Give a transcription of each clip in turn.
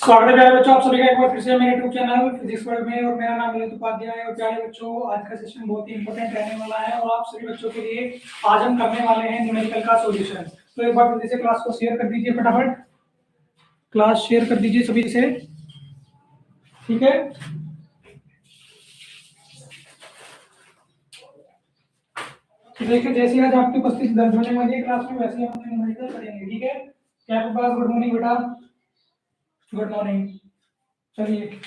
स्वागत है प्यारे बच्चों, आप सभी का एक बार फिर से मेरे यूट्यूब चैनल फिजिक्स वर्ल्ड में। और मेरा नाम विनीत उपाध्याय है। और प्यारे बच्चों, आज का सेशन बहुत ही इंपॉर्टेंट रहने वाला है और आप सभी बच्चों के लिए आज हम करने वाले हैं न्यूमेरिकल का सॉल्यूशन। तो एक बार जल्दी से क्लास को शेयर कर दीजिए, फटाफट क्लास शेयर कर दीजिए सभी से, ठीक है। तो देखिए, जैसे आज आपकी उपस्थिति दर्ज होने वाली है क्लास में, वैसे ही हम न्यूमेरिकल करेंगे, ठीक है। क्या आपके पास? गुड मॉर्निंग बेटा, गुड मॉर्निंग। चलिए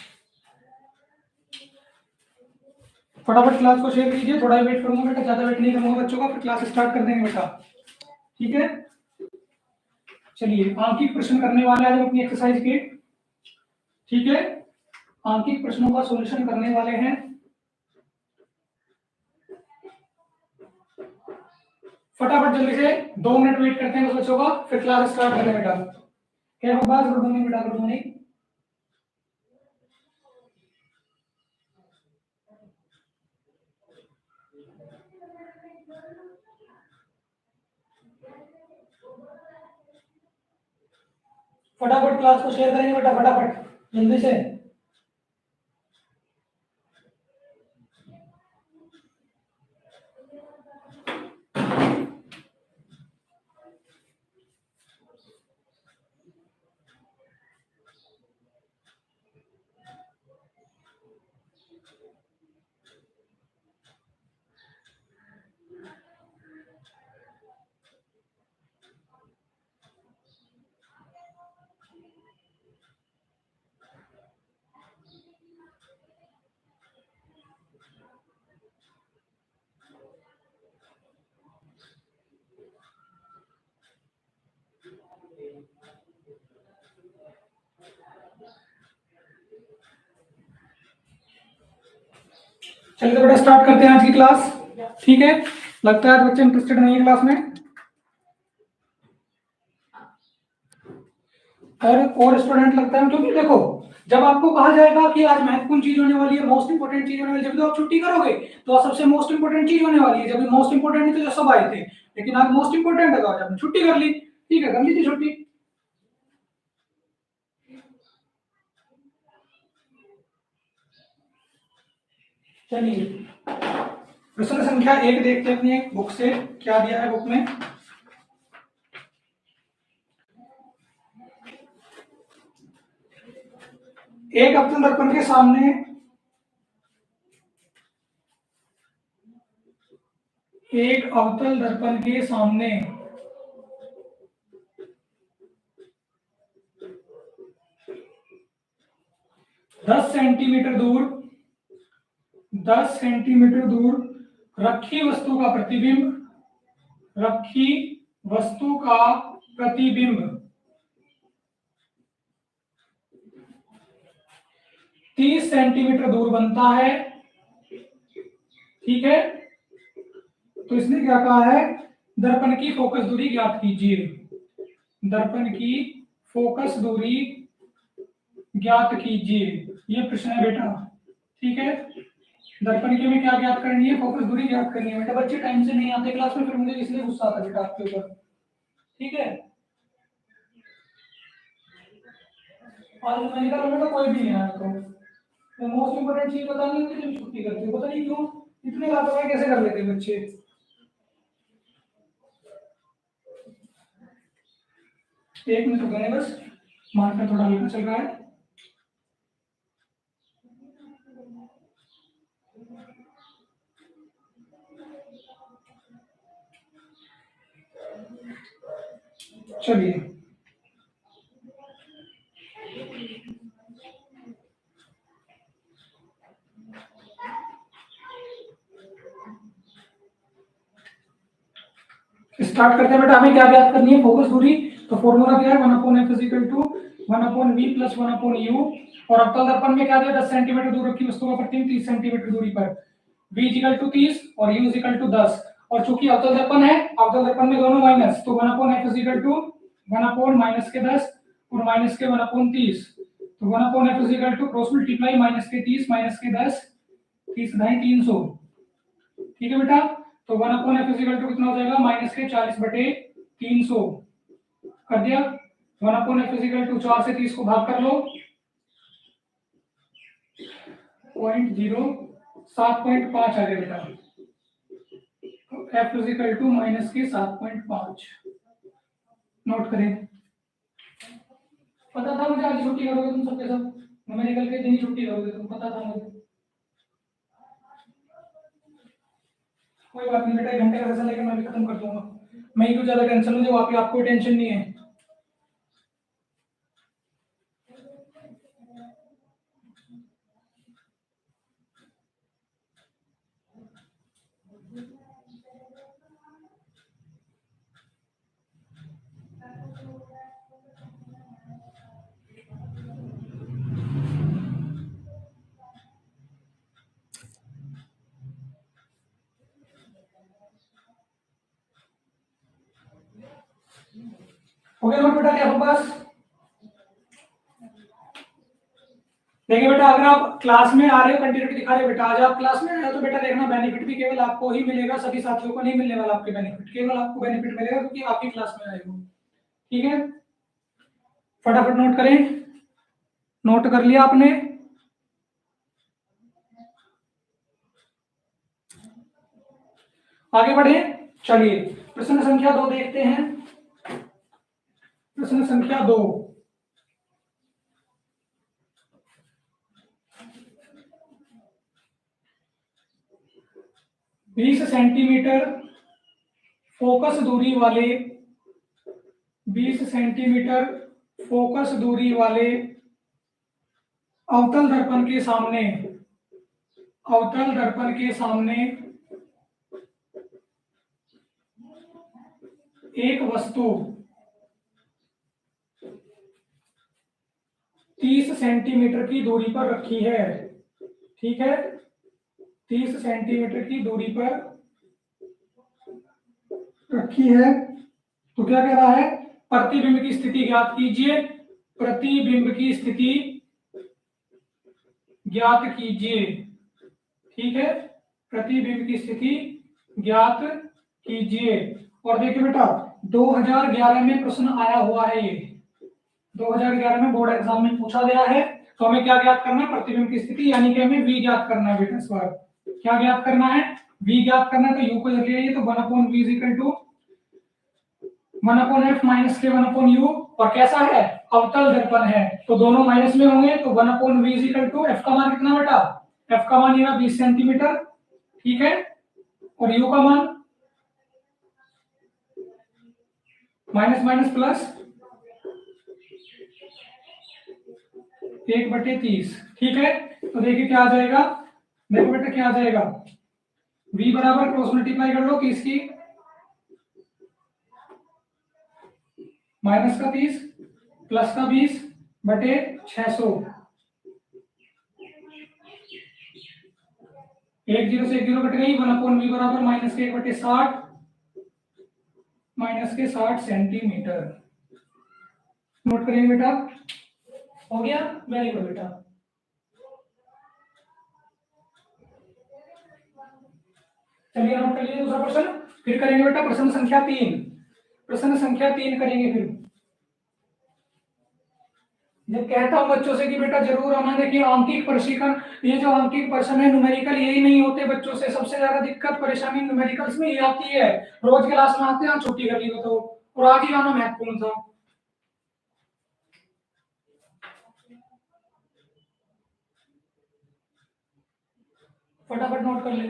फटाफट क्लास को शेयर कीजिए, थोड़ा वेट करूंगा बेटा, ज्यादा वेट नहीं करूंगा बच्चों का, फिर क्लास स्टार्ट कर देंगे बेटा, ठीक है। चलिए, आंकिक प्रश्न करने वाले आज हम अपनी एक्सरसाइज के, ठीक है। आंकिक प्रश्नों का सॉल्यूशन करने वाले हैं। फटाफट जल्दी से 2 मिनट वेट करते हैं बच्चों का, फिर क्लास स्टार्ट करें बेटा। क्या बात? गुड मॉर्निंग बेटा, गुड मॉर्निंग। फटाफट क्लास को शेयर करेंगे बेटा, फटाफट जल्दी से। चलिए तो बेटा स्टार्ट करते हैं आज की क्लास, ठीक है। लगता है आज बच्चे इंटरेस्टेड नहीं है क्लास में, और स्टूडेंट लगता है, क्योंकि देखो, जब आपको कहा जाएगा कि आज महत्वपूर्ण चीज होने वाली है, मोस्ट इंपोर्टेंट चीज होने वाली है, जब तो आप छुट्टी करोगे तो सबसे मोस्ट इंपोर्टेंट चीज होने वाली है। जब मोस्ट इंपोर्टेंट नहीं तो जो सब आए थे, लेकिन आज मोस्ट इंपोर्टेंट है तो आज आपने छुट्टी कर ली, ठीक है, कर लीजिए छुट्टी। चलिए प्रश्न संख्या 1 देखते हैं अपनी बुक से, क्या दिया है बुक में। एक अवतल दर्पण के सामने 10 सेंटीमीटर दूर रखी वस्तु का प्रतिबिंब 30 सेंटीमीटर दूर बनता है, ठीक है। तो इसने क्या कहा है? दर्पण की फोकस दूरी ज्ञात कीजिए। दर्पण की फोकस दूरी ज्ञात कीजिए, ये प्रश्न है बेटा, ठीक है। दर्पण की हमें क्या ज्ञात करनी है? फोकस दूरी ज्ञात करनी है बेटा। बच्चे टाइम से नहीं आते क्लास में, फिर मुझे इसलिए गुस्सा आता बेटा आपके ऊपर, ठीक है। आज मैंने कहा बेटा कोई भी नहीं आया तो मोस्ट इंपोर्टेंट चीज पता नहीं होती, जब छुट्टी करते हो, पता नहीं क्यों इतने लापरवाही कैसे कर लेते हैं बच्चे। एक मिनट रुक गए बस, मार्कर थोड़ा हल्का चल रहा है। चलिए स्टार्ट करते हैं बेटा। हमें क्या ज्ञात करनी है? फोकस दूरी। तो फॉर्मूला क्या है? 1/f equal to 1/v plus 1/u। और अवतल दर्पण में क्या दिया? 10 सेंटीमीटर दूर रखी वस्तु का प्रतिबिंब 30 सेंटीमीटर दूरी पर, v इक्वल टू 30 और u इक्वल टू 10। और चूंकि अवतल दर्पण है, अवतल दर्पण में दोनों माइनस, तो 1/f इक्वल टू 1/ माइनस के 10 और माइनस के 1/30। तो 1/f equal to cross multiply minus के 30 माइनस के 10, 30 ढाई 300, ठीक है बेटा। तो 1/f इक्वल टू कितना हो जाएगा? माइनस के 40/300 कर दिया। 1/f इक्वल टू 4 से 30 को भाग कर लो, 7.5 आ गया बेटा। तो f इज टू माइनस के 7.5 नोट करें। पता था मुझे आज छुट्टी करोगे तुम सबके सब, न्यूमेरिकल के दिन ही छुट्टी करोगे तुम, पता था मुझे। कोई बात नहीं बेटा, 1 घंटे का सेशन लेकर मैं भी खत्म कर दूंगा। मैं ही कुछ ज्यादा टेंशन मुझे, वहाँ पे आपको टेंशन नहीं है। हो गया नोट बेटा क्या बस? देखिए बेटा, अगर आप क्लास में आ रहे हो, कंटिन्यूटी दिखा रहे हो बेटा, आज आप क्लास में आए हो तो बेटा देखना, बेनिफिट भी केवल आपको ही मिलेगा, सभी साथियों को नहीं मिलने वाला आपके बेनिफिट, केवल आपको बेनिफिट मिलेगा क्योंकि आप ही क्लास में आए हो। ठीक है, फटाफट नोट करें। नोट कर लिया आपने? आगे बढ़े, चलिए प्रश्न संख्या 2 देखते हैं। प्रश्न संख्या 2, बीस सेंटीमीटर फोकस दूरी वाले 20 सेंटीमीटर फोकस दूरी वाले अवतल दर्पण के सामने, अवतल दर्पण के सामने एक वस्तु 30 सेंटीमीटर की दूरी पर रखी है। ठीक है, 30 सेंटीमीटर की दूरी पर रखी है। तो क्या कह रहा है? प्रतिबिंब की स्थिति ज्ञात कीजिए, प्रतिबिंब की स्थिति ज्ञात कीजिए। ठीक है, प्रतिबिंब की स्थिति ज्ञात कीजिए। और देखिए बेटा, 2011 में प्रश्न आया हुआ है, ये 2011 में बोर्ड एग्जाम में पूछा गया है। तो हमें क्या ज्ञात करना है? प्रतिबिंब की स्थिति, यानी कि हमें v ज्ञात करना है बेटा। इस बार क्या ज्ञात करना है? v ज्ञात करना है। तो u को जब ले आइए तो 1/v is equal to 1/f minus के 1/u। और कैसा है? अवतल दर्पण है, तो दोनों माइनस में होंगे, तो 1/v is equal to f का मान कितना बेटा? f का मान ये 20 सेंटीमीटर। ठीक है, और u का मान माइनस माइनस प्लस 1/30। ठीक है, तो देखिए क्या आ जाएगा, देखो बेटा क्या आ जाएगा, v बराबर क्रॉस मल्टीप्लाई कर लो कि इसकी माइनस का 30 प्लस का 20/600। 1 0 से 1 0 कट गई, 1/v बराबर माइनस के 1/60 माइनस के 60 सेंटीमीटर। नोट करेंगे बेटा, हो गया? वेरी गुड बेटा। चलिए नोट कर लीजिए दूसरा प्रश्न। फिर करेंगे बेटा प्रश्न संख्या 3। प्रश्न संख्या 3 करेंगे। फिर जब कहता हूं बच्चों से कि बेटा जरूर आना, देखिए आंकिक प्रशिक्षण, ये जो आंकिक प्रश्न है न्यूमेरिकल यही नहीं होते बच्चों से, सबसे ज्यादा दिक्कत परेशानी न्यूमेरिकल्स में ये आती है। रोज क्लास में आते हैं, छुट्टी कर ली तो, और आज ही आना महत्वपूर्ण था। फटाफट नोट कर ले।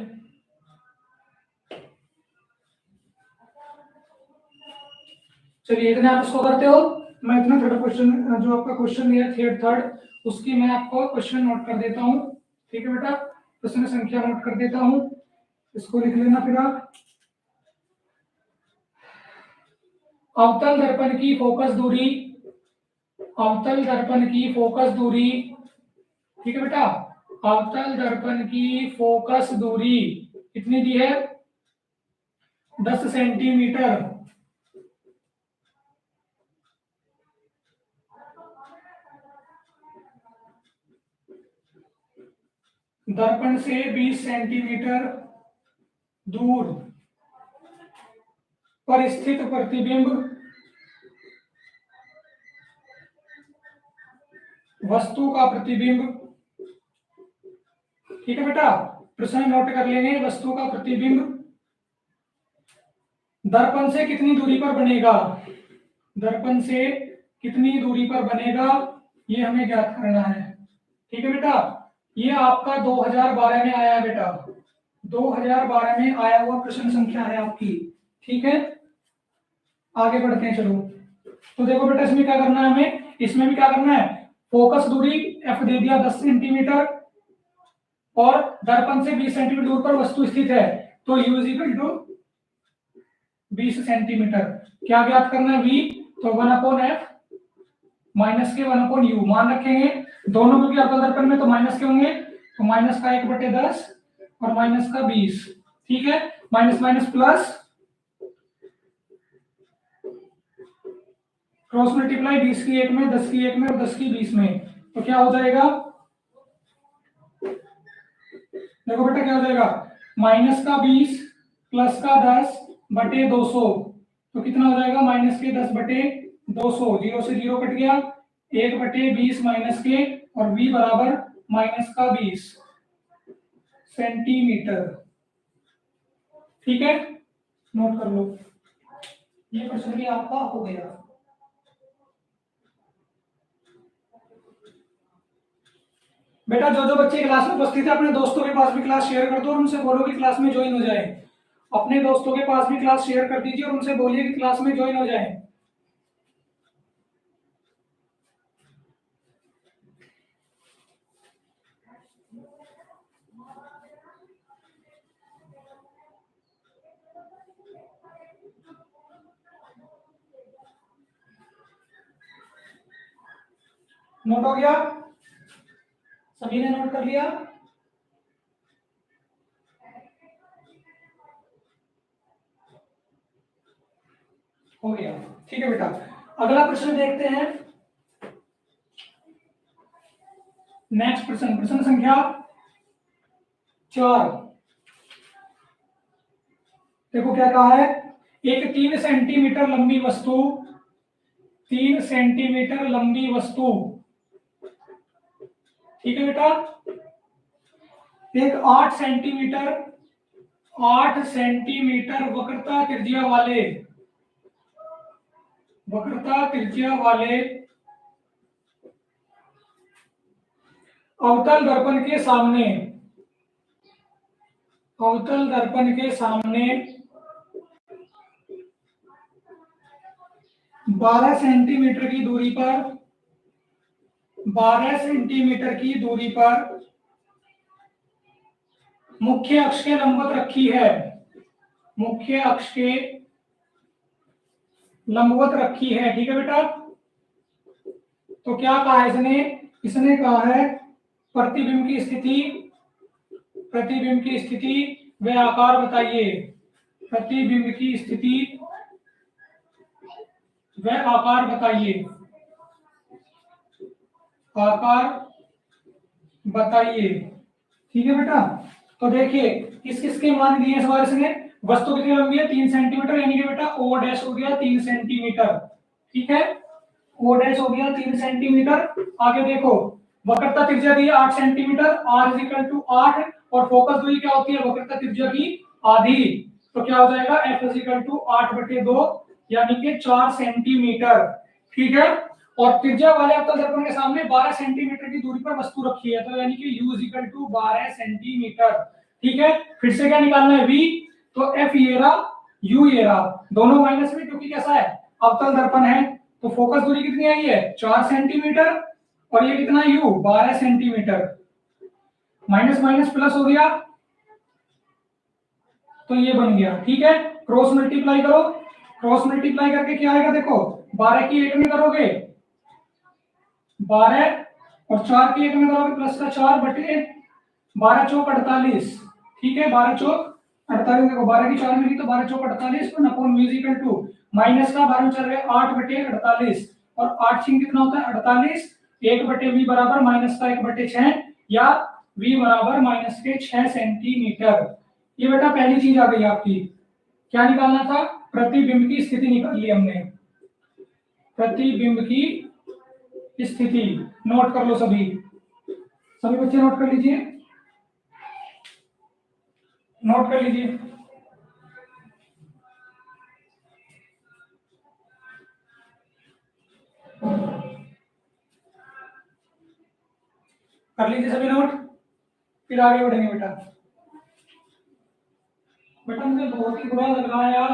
चलिए इतने आप इसको करते हो, मैं इतना थर्ड क्वेश्चन, जो आपका क्वेश्चन है थर्ड, उसकी मैं आपको क्वेश्चन नोट कर देता हूँ। ठीक है बेटा, प्रश्न संख्या नोट कर देता हूँ, इसको लिख लेना फिर आप। अवतल दर्पण की फोकस दूरी, अवतल दर्पण की फोकस दूरी, ठीक है बेटा, अवतल दर्पण की फोकस दूरी कितनी दी है? 10 सेंटीमीटर। दर्पण से 20 सेंटीमीटर दूर पर स्थित प्रतिबिंब वस्तु का प्रतिबिंब ठीक है बेटा, प्रश्न नोट कर लेंगे। वस्तु का प्रतिबिंब दर्पण से कितनी दूरी पर बनेगा, दर्पण से कितनी दूरी पर बनेगा, ये हमें ज्ञात करना है। ठीक है बेटा, ये आपका 2012 में आया है बेटा, 2012 में आया हुआ प्रश्न संख्या है आपकी। ठीक है, आगे बढ़ते हैं चलो। तो देखो बेटा, इसमें क्या करना है हमें, इसमें भी क्या करना है, फोकस दूरी f दे दिया 10 सेंटीमीटर और दर्पण से 20 सेंटीमीटर दूर पर वस्तु स्थित है, तो u is equal to 20 centimetre. क्या ज्ञात करना है, v, तो 1/f माइनस के 1/u मान रखेंगे दोनों, क्योंकि अवतल दर्पण में तो माइनस के होंगे, तो माइनस का 1/10 और माइनस का 20। ठीक है, minus minus plus, cross multiply 20 की 1 में, 10 की 1 में और 10 की 20 में, तो क्या हो जाएगा, देखो बेटा क्या हो जाएगा, माइनस का 20 प्लस का 10 बटे 200, तो कितना हो जाएगा, माइनस के 10 बटे 200, 0 से 0 कट गया, 1/20 माइनस के, और v बराबर माइनस का 20 सेंटीमीटर। ठीक है, नोट कर लो, ये प्रश्न भी आपका हो गया। बेटा जो जो बच्चे क्लास में उपस्थित है अपने दोस्तों के पास भी क्लास शेयर कर दो और उनसे बोलो कि क्लास में ज्वाइन हो जाए। अपने दोस्तों के पास भी क्लास शेयर कर दीजिए और उनसे बोलिए कि क्लास में ज्वाइन हो जाए। नोट हो गया, सभी ने नोट कर लिया। हो गया, ठीक है बेटा, अगला प्रश्न देखते हैं। नेक्स्ट प्रश्न, प्रश्न संख्या 4। देखो क्या कहा है, एक 3 सेंटीमीटर लंबी वस्तु, 3 सेंटीमीटर लंबी वस्तु, ठीक है बेटा, एक 8 सेंटीमीटर, 8 सेंटीमीटर वक्रता त्रिज्या वाले, वक्रता त्रिज्या वाले अवतल दर्पण के सामने, अवतल दर्पण के सामने 12 सेंटीमीटर की दूरी पर, 12 सेंटीमीटर की दूरी पर मुख्य अक्ष के लंबवत रखी है, मुख्य अक्ष के लंबवत रखी है। ठीक है बेटा, तो क्या कहा है इसने, इसने कहा है प्रतिबिंब की स्थिति, प्रतिबिंब की स्थिति व आकार बताइए, प्रतिबिंब की स्थिति व आकार बताइए, आकार बताइए। ठीक है बेटा, तो देखिए किस किस के मान दिए इस बार इसने, वस्तु कितनी लंबी है 3 सेंटीमीटर, यानी कि बेटा ओ डैश हो गया 3 सेंटीमीटर। ठीक है, ओ डैश हो गया 3 सेंटीमीटर। आगे देखो, वक्रता त्रिज्या दी है 8 centimetre, r is equal to 8, और फोकस दूरी क्या होती है वक्रता त्रिज्या की आधी, तो क्या हो जाएगा f इज इक्वल टू 8/2 यानी कि 4 सेंटीमीटर। ठीक है, और त्रिज्या वाले अवतल दर्पण के सामने 12 सेंटीमीटर की दूरी पर वस्तु रखी है, तो यानी कि u is equal to 12 centimetre. ठीक है, फिर से क्या निकालना है v, तो f ये रहा, u ये रहा, दोनों माइनस में, क्योंकि कैसा है अवतल दर्पण है, तो फोकस दूरी कितनी आई है 4 सेंटीमीटर, और ये कितना u 12 centimetre, minus minus plus हो गया, तो ये बन गया। ठीक है, क्रॉस मल्टीप्लाई करो, क्रॉस मल्टीप्लाई करके क्या आएगा, देखो 12 की 1 में करोगे 12 और 4 की 1 में करोगे प्लस का 4 बटे 12 चौक 48। ठीक है, 12 चौक 48, देखो 12 की 4 मिली तो 12 चौक 48, तो upon v equal to minus का 12 चल रहे 8/48, और 8 सिंह कितना होता है 48, 1/v बराबर माइनस का 1/6, या v बराबर माइनस के 6 सेंटीमीटर। ये बेटा पहली चीज आ गई आपकी, क्या निकालना था, प्रतिबिंब की स्थिति निकाल ली हमने, प्रतिबिंब की स्थिति। नोट कर लो सभी, सभी बच्चे नोट कर लीजिए। नोट कर लीजिए। कर लीजिए सभी नोट, फिर आगे बढ़ेंगे बेटा। बेटा मुझे बहुत ही बुरा लग रहा है यार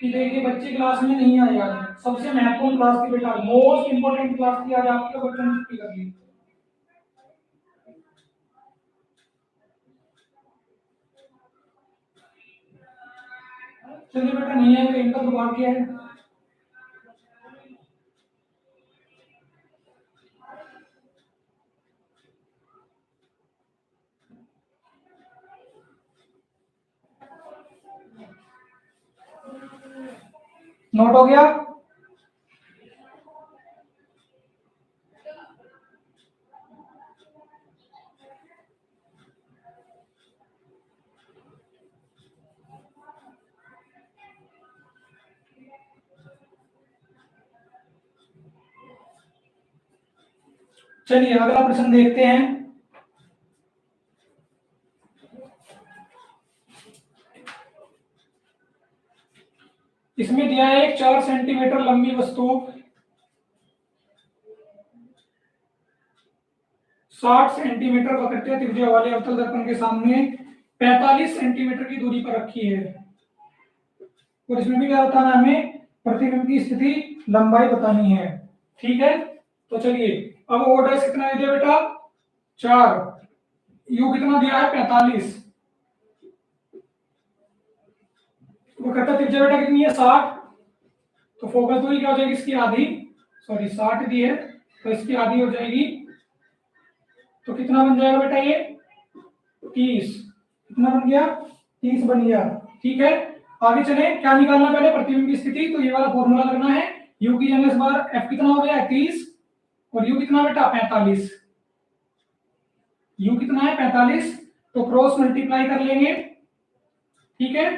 कि देखिए बच्चे क्लास में नहीं आए यार। सबसे महत्वपूर्ण क्लास थी बेटा, मोस्ट इंपोर्टेंट क्लास थी आज आपकी, तो बच्चों ने छुट्टी कर ली। चलिए बेटा, नहीं है तो इनका दुर्भाग्य है। नोट हो गया? चलिए अगला प्रश्न देखते हैं। इसमें दिया है एक 4 सेंटीमीटर लंबी वस्तु 60 सेंटीमीटर वक्रता त्रिज्या वाले अवतल दर्पण के सामने 45 सेंटीमीटर की दूरी पर रखी है, और इसमें भी क्या बताना है हमें, प्रतिबिंब की स्थिति लंबाई बतानी है। ठीक है, तो चलिए अब ओ डैश कितना दे दिया बेटा 4, यू कितना दिया है 45, वक्रता त्रिज्या बेटा कितनी है 60, तो फोकस दूरी क्या हो जाएगी इसकी आधी, सॉरी 60 दी है तो इसकी आधी हो जाएगी, तो कितना बन जाएगा बेटा ये 30, कितना बन गया 30 बन गया। ठीक है, आगे चले, क्या निकालना पहले प्रतिबिंब की स्थिति, तो ये वाला फॉर्मूला लगना है, u की जगह इस बार f कितना हो गया 30 और u कितना बेटा 45, u कितना है 45, तो क्रॉस मल्टीप्लाई कर लेंगे। ठीक है,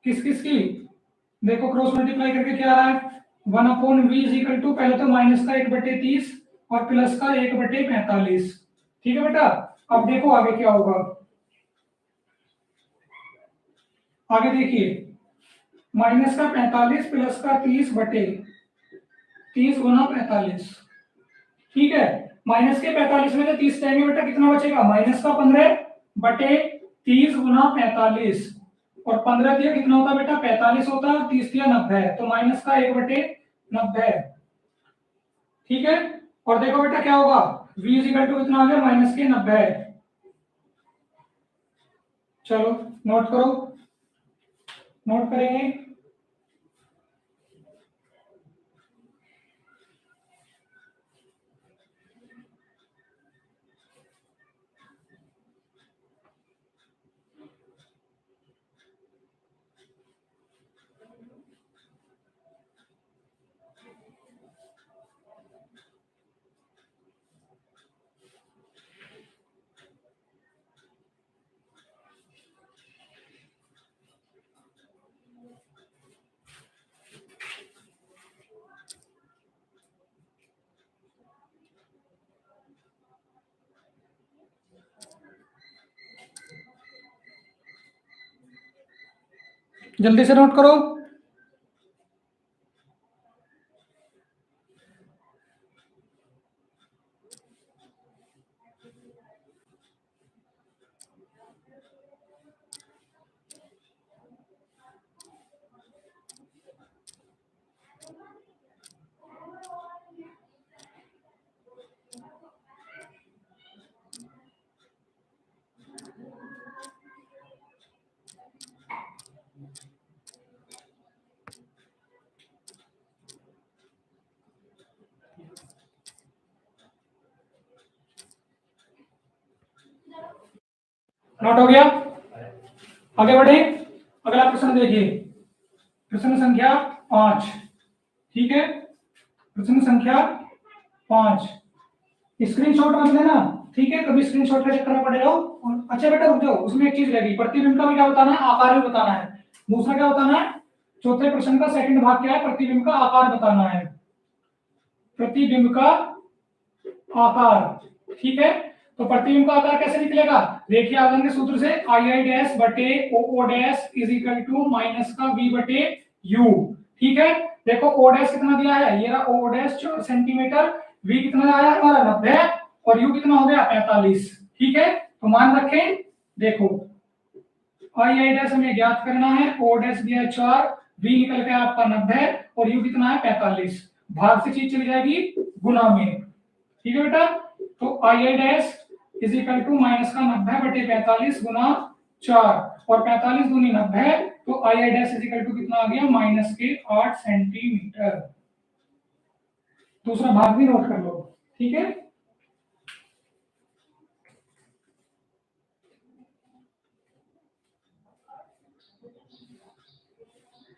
किस किस की, देखो क्रॉस मल्टीप्लाई करके क्या आ रहा है 1/v इज इक्वल टू, पहले तो माइनस का 1/30 और प्लस का 1/45। ठीक है बेटा, अब देखो आगे क्या होगा, आगे देखिए माइनस का 45 प्लस का 30 गुना 45। ठीक है, माइनस के 45 में से 30 जाएंगे बेटा, कितना बचेगा माइनस का 15/30 गुना 45, और 15 दिया कितना होता बेटा 45 होता, 30 दिया 90, तो माइनस का 1/90। ठीक है, और देखो बेटा क्या होगा v इज इक्वल टू कितना आ गया माइनस के 90। चलो नोट करो, नोट करेंगे। जल्दी से नोट करो। नोट हो गया, आगे बढ़े, अगला प्रश्न देखिए, प्रश्न संख्या 5। ठीक है, प्रश्न संख्या 5, स्क्रीनशॉट मत लेना। ठीक है, कभी स्क्रीनशॉट का चक्कर पड़े रहो। अच्छा बेटा रुक जाओ, उसमें एक चीज रहेगी, प्रतिबिंब का भी क्या बताना है, आकार भी बताना है। दूसरा क्या बताना है, चौथे प्रश्न का सेकंड भाग क्या है, प्रतिबिंब का आकार बताना है, प्रतिबिंब का आकार। ठीक है, तो प्रतिबिंब का आकार कैसे निकलेगा? रेखीय आवर्धन के सूत्र से आई डैश बटे O dash is equal to minus का वी बटे यू। ठीक है, देखो ओ डैश कितना दिया है, ये रहा ओ डैश 4 सेंटीमीटर, वी कितना आया हमारा 90 और यू कितना हो गया 45। ठीक है, तो मान रखें, देखो आई डैश हमें ज्ञात करना है, ओ डैश दिया है 4, वी निकल के आपका 90 और यू कितना है 45। भाग से चीज चली जाएगी गुना में। ठीक है बेटा, तो I dash is equal to minus का 90 बटे 45 गुना 4 और 45 दूनी 90, तो I dash is equal to कितना आ गया माइनस के 8 सेंटीमीटर। दूसरा भाग भी नोट कर लो। ठीक है,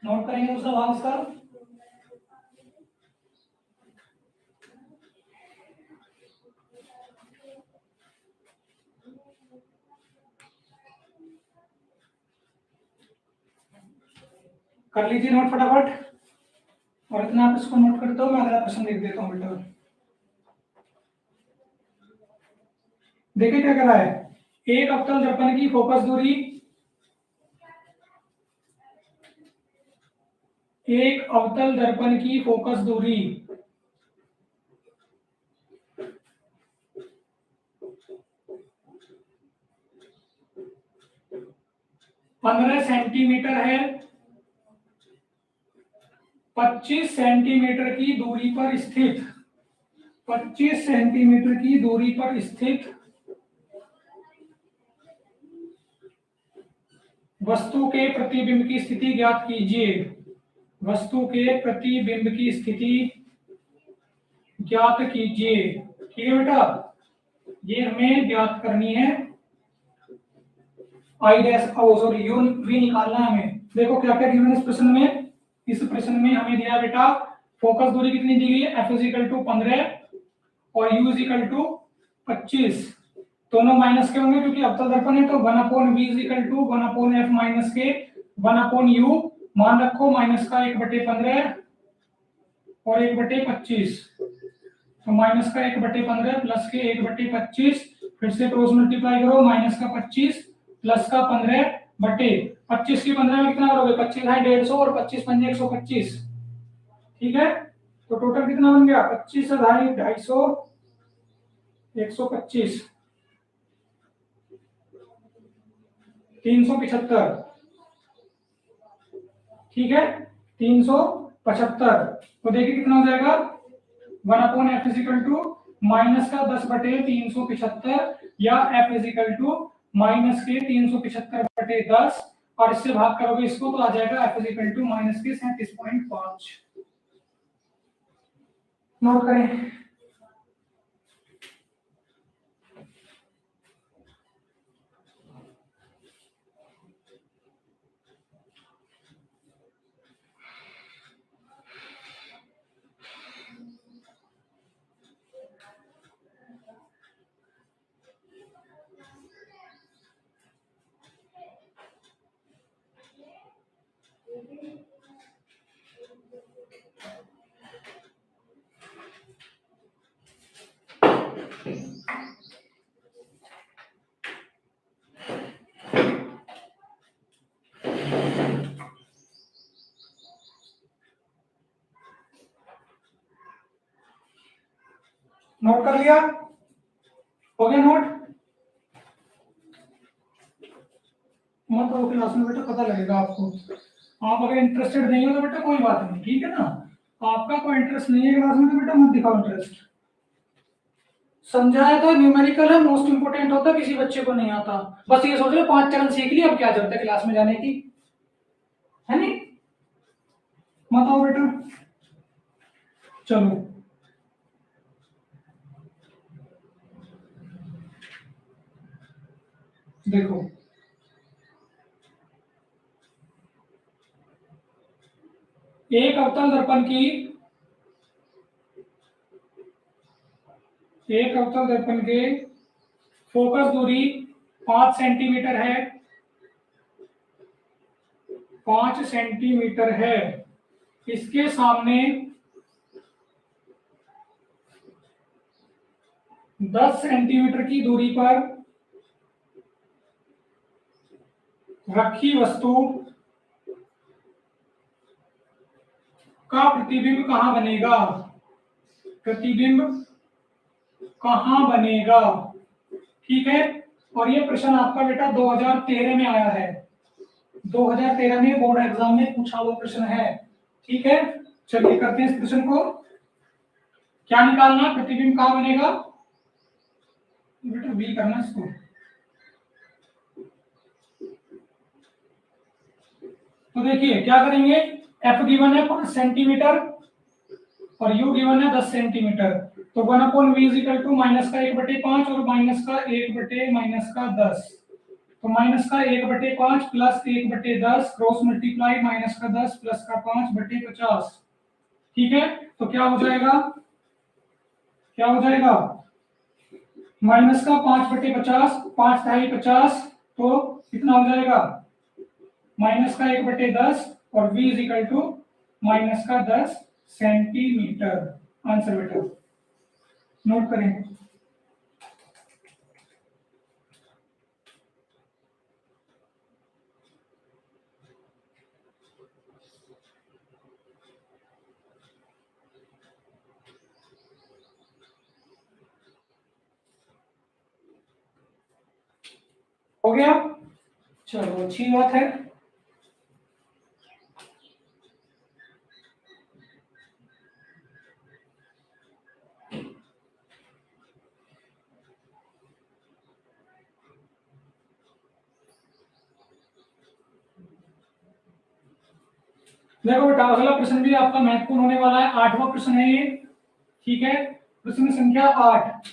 नोट करेंगे दूसरा भाग इसका। कर लीजिए नोट फटाफट, और इतना आप इसको नोट करते हो, मैं अगला प्रश्न लिख देता हूँ बेटा। देखिए क्या कह रहा है, एक अवतल दर्पण की फोकस दूरी, एक अवतल दर्पण की फोकस दूरी 15 सेंटीमीटर है, 25 सेंटीमीटर की दूरी पर स्थित, 25 सेंटीमीटर की दूरी पर स्थित वस्तु के प्रतिबिंब की स्थिति ज्ञात कीजिए। वस्तु के प्रतिबिंब की स्थिति ज्ञात कीजिए। ठीक है बेटा, ये हमें ज्ञात करनी है। I dash sorry U V निकालना है हमें। देखो क्या क्या गिवन है इस प्रश्न में। इस प्रश्न में हमें दिया बेटा फोकस दूरी कितनी दी गई है, एफ इज इक्वल टू 15 और यू इज इक्वल टू 25। दोनों माइनस के होंगे क्योंकि अवतल दर्पण है, तो 1/v is equal to 1/f minus के 1/u। मान रखो माइनस का 1/15 और 1/25, तो माइनस का 1/15 प्लस के 1/25, फिर से क्रॉस मल्टीप्लाई करो, माइनस का 25 प्लस का 15 बटे 25 की 15 में कितना करोगे, 25 है 150 और 25 पंजे 125। ठीक है, तो टोटल कितना बन गया 25 से 250 125 375। ठीक है, 375। तो देखिए कितना हो जाएगा 1/f is equal to minus का 10 बटे 375 या f is equal to minus के 375 बटे 10, और इससे भाग करोगे इसको तो आ जाएगा f is equal to minus के 37.5। नोट करें। नोट कर लिया, हो गया नोट। मत वो क्लास में बेटा पता लगेगा आपको। आप अगर इंटरेस्टेड नहीं हो तो बेटा कोई बात नहीं, ठीक है ना। आपका कोई इंटरेस्ट नहीं है क्लास में तो बेटा मत दिखाओ इंटरेस्ट। समझाया तो न्यूमेरिकल है, मोस्ट इंपोर्टेंट होता है, किसी बच्चे को नहीं आता। बस ये सोच लो 5 चरण सीख लिया, अब क्या जरूरत है क्लास में जाने की, है नहीं। मत आओ बेटा, चलो देखो एक अवतल दर्पण की, एक अवतल दर्पण के फोकस दूरी 5 सेंटीमीटर है, 5 सेंटीमीटर है। इसके सामने 10 सेंटीमीटर की दूरी पर रखी वस्तु का प्रतिबिंब कहां बनेगा? प्रतिबिंब कहां बनेगा? ठीक है। और ये प्रश्न आपका बेटा 2013 में आया है, 2013 में बोर्ड एग्जाम में पूछा हुआ प्रश्न है। ठीक है, चलिए करते हैं इस प्रश्न को। क्या निकालना? प्रतिबिंब कहां बनेगा? बेटा बी करना इसको। तो देखिए क्या करेंगे, एफ गिवन है 5 सेंटीमीटर और यू गिवन है 10 सेंटीमीटर। तो 1/v is equal to minus का 1/5 और माइनस का 1 माइनस का 10। तो माइनस का 1/5 प्लस 1/10 क्रॉस मल्टीप्लाई माइनस का 10 प्लस का 5/50। ठीक है, तो क्या हो जाएगा? क्या हो जाएगा? माइनस का 5/50, 5 ढाई 50, तो कितना हो जाएगा? माइनस का 1/10 और v is equal to minus का 10 सेंटीमीटर। आंसर बेटा नोट करें। हो गया, चलो अच्छी बात है। देखो बेटा अगला प्रश्न भी आपका महत्वपूर्ण होने वाला है, 8वां प्रश्न है ये। ठीक है, प्रश्न संख्या 8।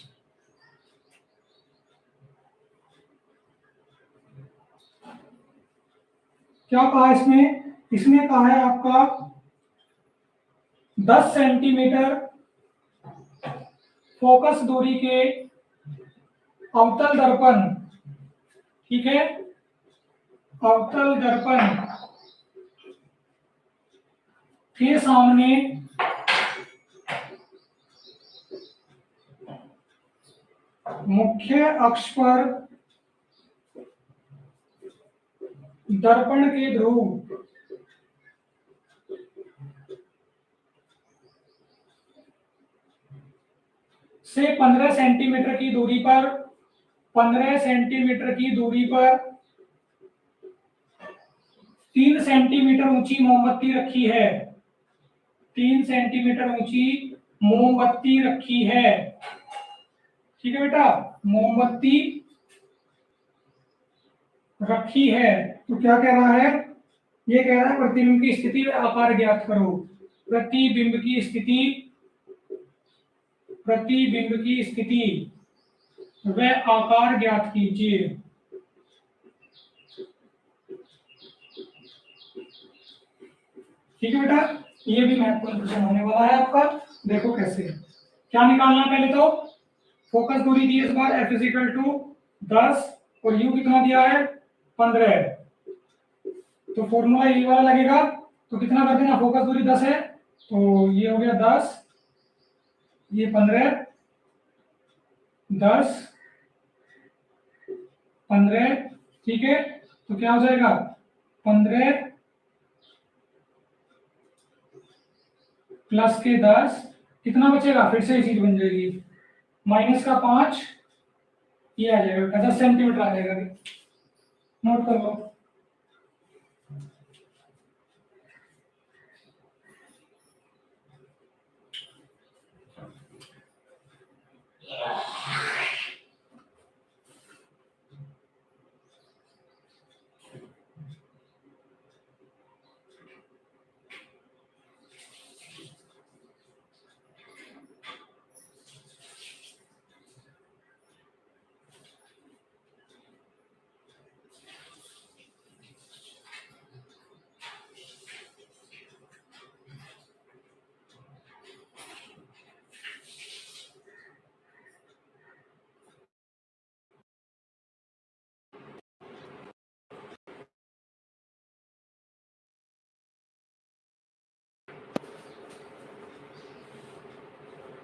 क्या कहा इसमें? इसमें कहा है आपका 10 सेंटीमीटर फोकस दूरी के अवतल दर्पण, ठीक है, अवतल दर्पण के सामने मुख्य अक्ष पर दर्पण के ध्रुव से 15 सेंटीमीटर की दूरी पर 15 सेंटीमीटर की दूरी पर 3 सेंटीमीटर ऊंची मोमबत्ती रखी है। 3 सेंटीमीटर ऊंची मोमबत्ती रखी है। ठीक है बेटा, मोमबत्ती रखी है। तो क्या कह रहा है? ये कह रहा है प्रतिबिंब की स्थिति व आकार ज्ञात करो। प्रतिबिंब की स्थिति, प्रतिबिंब की स्थिति व आकार ज्ञात कीजिए। ठीक है बेटा, ये भी महत्वपूर्ण प्रश्न होने वाला है आपका। देखो कैसे, क्या निकालना पहले तो फोकस दूरी दी इस बार f इज इक्वल टू 10 और u कितना दिया है 15। तो फॉर्मूला ये वाला लगेगा, तो कितना कर देना, फोकस दूरी 10 है तो ये हो गया 10, ये 15, 10 15। ठीक है, तो क्या हो जाएगा 15 प्लस के 10, कितना बचेगा, फिर से ये चीज बन जाएगी माइनस का 5, ये आ जाएगा 10 सेंटीमीटर आ जाएगा। नोट कर लो।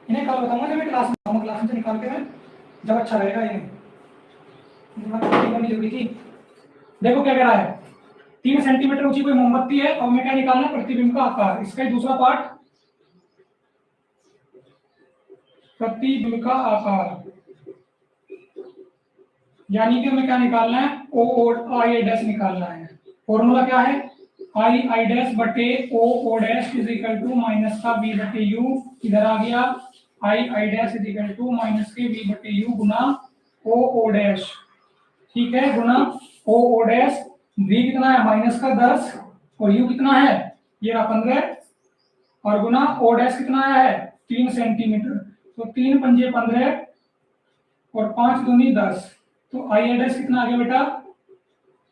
इन्हें कल बताऊंगा जब मैं क्लास में आऊंगा, क्लास में से निकाल के मैं जब अच्छा रहेगा ये करनी जरूरी थी। देखो क्या कह रहा है, 3 सेंटीमीटर ऊंची कोई मोमबत्ती है और हमें क्या निकालना है, प्रतिबिंब का आकार। इसका ही दूसरा पार्ट, प्रतिबिंब का आकार, यानी कि हमें क्या निकालना है, ओ और आई डैश निकालना है। फॉर्मूला क्या है, आई डैश बटे O dash is equal to minus का बी बटे यू, इधर आ गया I dash is equal to minus के बी बटे यू गुना ओ डैश, ठीक है, गुना ओ डैश। बी कितना है, माइनस का 10 और यू कितना है, ये रहा 15, और गुना ओ डैश कितना आया है 3 सेंटीमीटर, तो 3 पंजे 15 और 5 दूनी 10, तो आई डैश कितना आ गया बेटा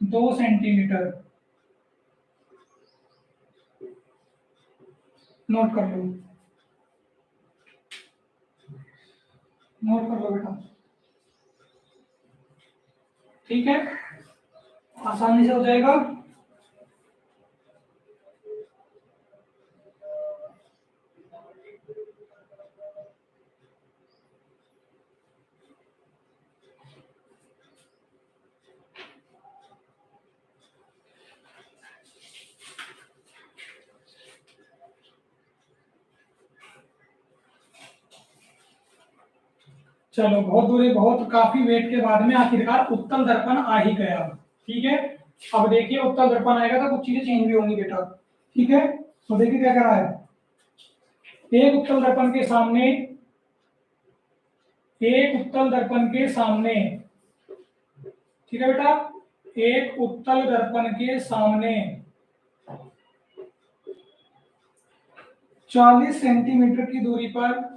2 सेंटीमीटर। नोट कर लो, नोट कर लो बेटा, ठीक है, आसानी से हो जाएगा। चलो बहुत दूरी, बहुत काफी वेट के बाद में आखिरकार उत्तल दर्पण आ ही गया, ठीक है। अब देखिए उत्तल दर्पण आएगा तो कुछ चीजें चेंज भी होंगी बेटा, ठीक है। तो देखिए क्या कर रहा है, एक उत्तल दर्पण के सामने, एक उत्तल दर्पण के सामने, ठीक है बेटा, एक उत्तल दर्पण के सामने 40 सेंटीमीटर की दूरी पर,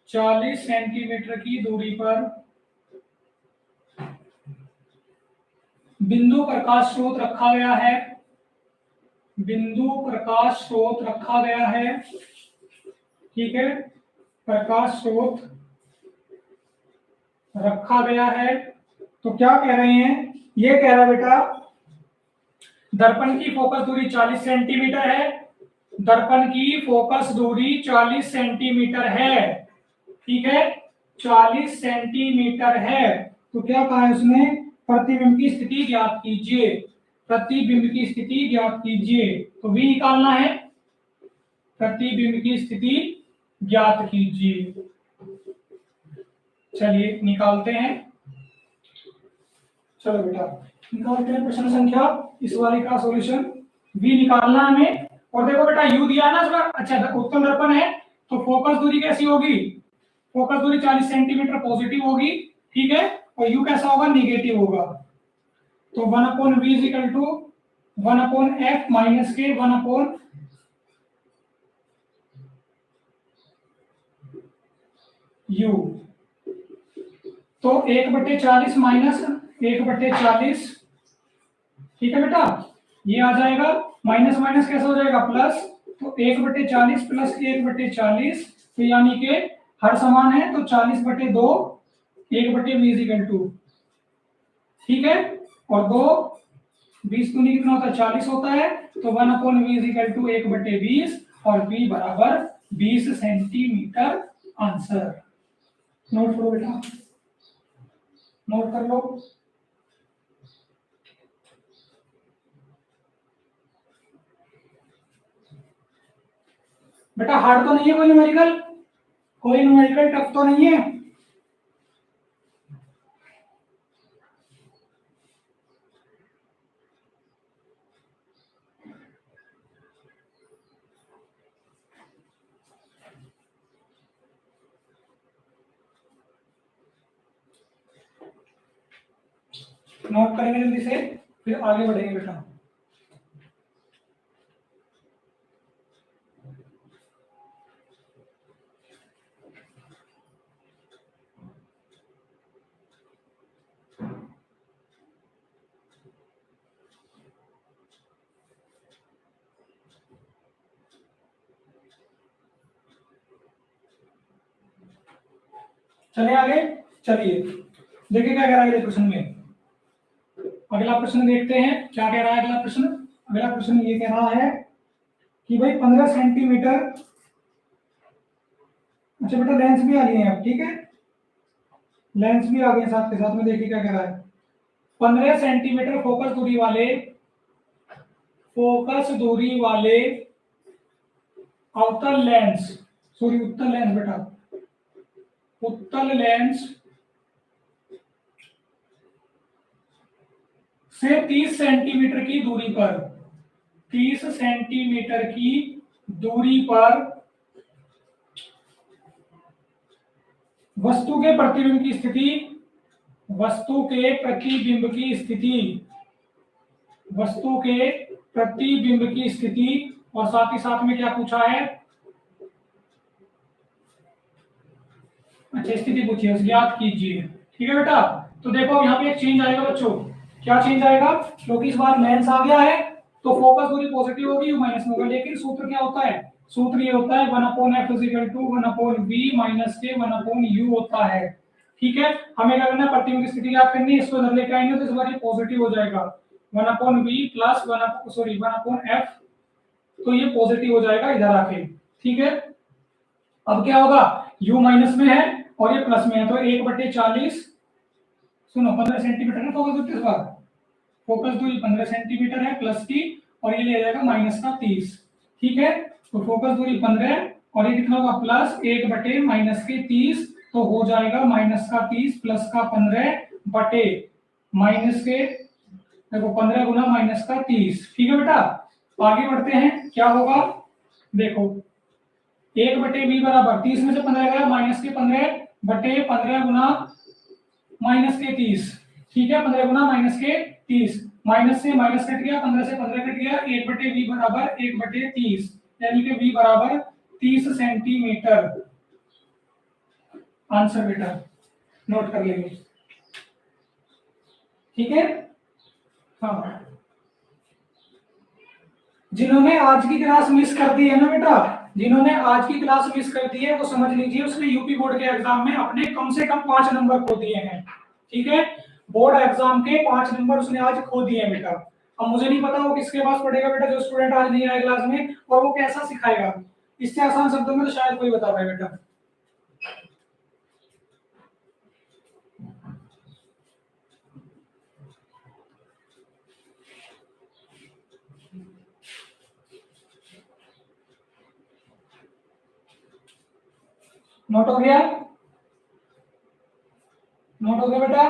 40 सेंटीमीटर की दूरी पर बिंदु प्रकाश स्रोत रखा गया है, बिंदु प्रकाश स्रोत रखा गया है, ठीक है, प्रकाश स्रोत रखा गया है। तो क्या कह रहे हैं, ये कह रहा है बेटा दर्पण की फोकस दूरी 40 सेंटीमीटर है, दर्पण की फोकस दूरी 40 सेंटीमीटर है, ठीक है, 40 सेंटीमीटर है। तो क्या कहा है उसने, प्रतिबिंब की स्थिति ज्ञात कीजिए, प्रतिबिंब की स्थिति ज्ञात कीजिए। तो भी निकालना है, प्रतिबिंब की स्थिति ज्ञात कीजिए। चलिए निकालते हैं, चलो बेटा निकालते हैं प्रश्न संख्या इस वाले का सॉल्यूशन। v निकालना है हमें, और देखो बेटा u दिया है ना इसमें, अच्छा उत्तल दर्पण है तो फोकस दूरी कैसी होगी, फोकस दूरी 40 सेंटीमीटर पॉजिटिव होगी, ठीक है, और u कैसा होगा, निगेटिव होगा। तो 1/v is equal to 1/f minus के 1/u, तो 1/40 माइनस 1/40, ठीक है बेटा, ये आ जाएगा, माइनस माइनस कैसे हो जाएगा प्लस, तो 1/40 प्लस 1/40, तो यानी कि हर समान है तो 40/2 1/v इज इक्वल टू, ठीक है, और 2 20 दूनी कितना होता है 40 होता है, तो 1/v इज इक्वल टू 1/20 और v बराबर 20 सेंटीमीटर आंसर। नोट करो बेटा, नोट कर लो। बेटा हार्ड तो नहीं है कोई न्यूमेरिकल, कोई न्यूमेरिकल टफ तो नहीं है। नोट करेंगे जल्दी से, फिर आगे बढ़ेंगे बेटा। चलिए आगे, चलिए देखिए क्या कह रहा है प्रश्न में। अगला प्रश्न देखते हैं क्या कह रहा है अगला प्रश्न। अगला प्रश्न ये कह रहा है कि भाई 15 सेंटीमीटर, अच्छा बेटा लेंस भी आ रही है अब, ठीक है, लेंस भी आ गए साथ के साथ में, देखिए क्या कह रहा है। 15 सेंटीमीटर फोकस दूरी वाले अवतल लेंस, सॉरी उत्तल लेंस बेटा, उत्तल लेंस से 30 सेंटीमीटर की दूरी पर, 30 सेंटीमीटर की दूरी पर वस्तु के प्रतिबिंब की स्थिति, वस्तु के प्रतिबिंब की स्थिति, वस्तु के प्रतिबिंब की स्थिति, और साथ ही साथ में क्या पूछा है, अच्छा स्थिति पूछी है, ज्ञात कीजिए। ठीक है बेटा, तो देखो यहाँ पे एक चेंज आएगा बच्चों, क्या चेंज आएगा, क्योंकि इस बार लेंस आ गया है तो फोकस दूरी पॉजिटिव होगी, यू माइनस में होगा, लेकिन सूत्र क्या होता है, सूत्र ये होता है 1/f = 1/v माइनस के 1/u होता है। ठीक है, हमें क्या करना है, प्रतिबिंब की स्थिति ज्ञात करनी है, इसको इधर लेके आएंगे तो इस बार ये पॉजिटिव हो जाएगा, 1/v प्लस 1/f, तो ये पॉजिटिव हो जाएगा इधर आके। ठीक है, अब क्या होगा, u माइनस में है और ये प्लस में है, तो 1/40, सुनो 15 सेंटीमीटर है फोकस दूरी, इस बार फोकस दूरी 15 सेंटीमीटर है प्लस की, और ये ले जाएगा माइनस का 30। ठीक है, तो फोकस दूरी 15 और ये कितना होगा, प्लस 1 बटे माइनस के 30, तो हो जाएगा माइनस का 30 प्लस का 15 बटे माइनस के, देखो 15 गुना माइनस का 30। ठीक है बेटा, आगे बढ़ते हैं, क्या होगा, देखो 1/v बराबर 30 में से 15 गया, माइनस के 15 बटे 15 गुना माइनस के 30। ठीक है, 15 गुना माइनस के 30, माइनस से माइनस कट गया, 15 से 15 कट गया, 1/v बराबर 1/30, यानी कि v बराबर 30 सेंटीमीटर। आंसर बेटा नोट कर लेंगे। ठीक है, हाँ, जिन्होंने आज की क्लास मिस कर दी है ना बेटा, जिन्होंने आज की क्लास मिस कर दी है वो समझ लीजिए उसने यूपी बोर्ड के एग्जाम में अपने कम से कम 5 नंबर खो दिए हैं। ठीक है, बोर्ड एग्जाम के 5 नंबर उसने आज खो दिए हैं बेटा। अब मुझे नहीं पता वो किसके पास पढ़ेगा बेटा, जो स्टूडेंट आज नहीं आया क्लास में, और वो कैसा सिखाएगा, इससे आसान शब्दों में तो शायद कोई बता पाए बेटा। नोट हो गया, नोट हो गया बेटा,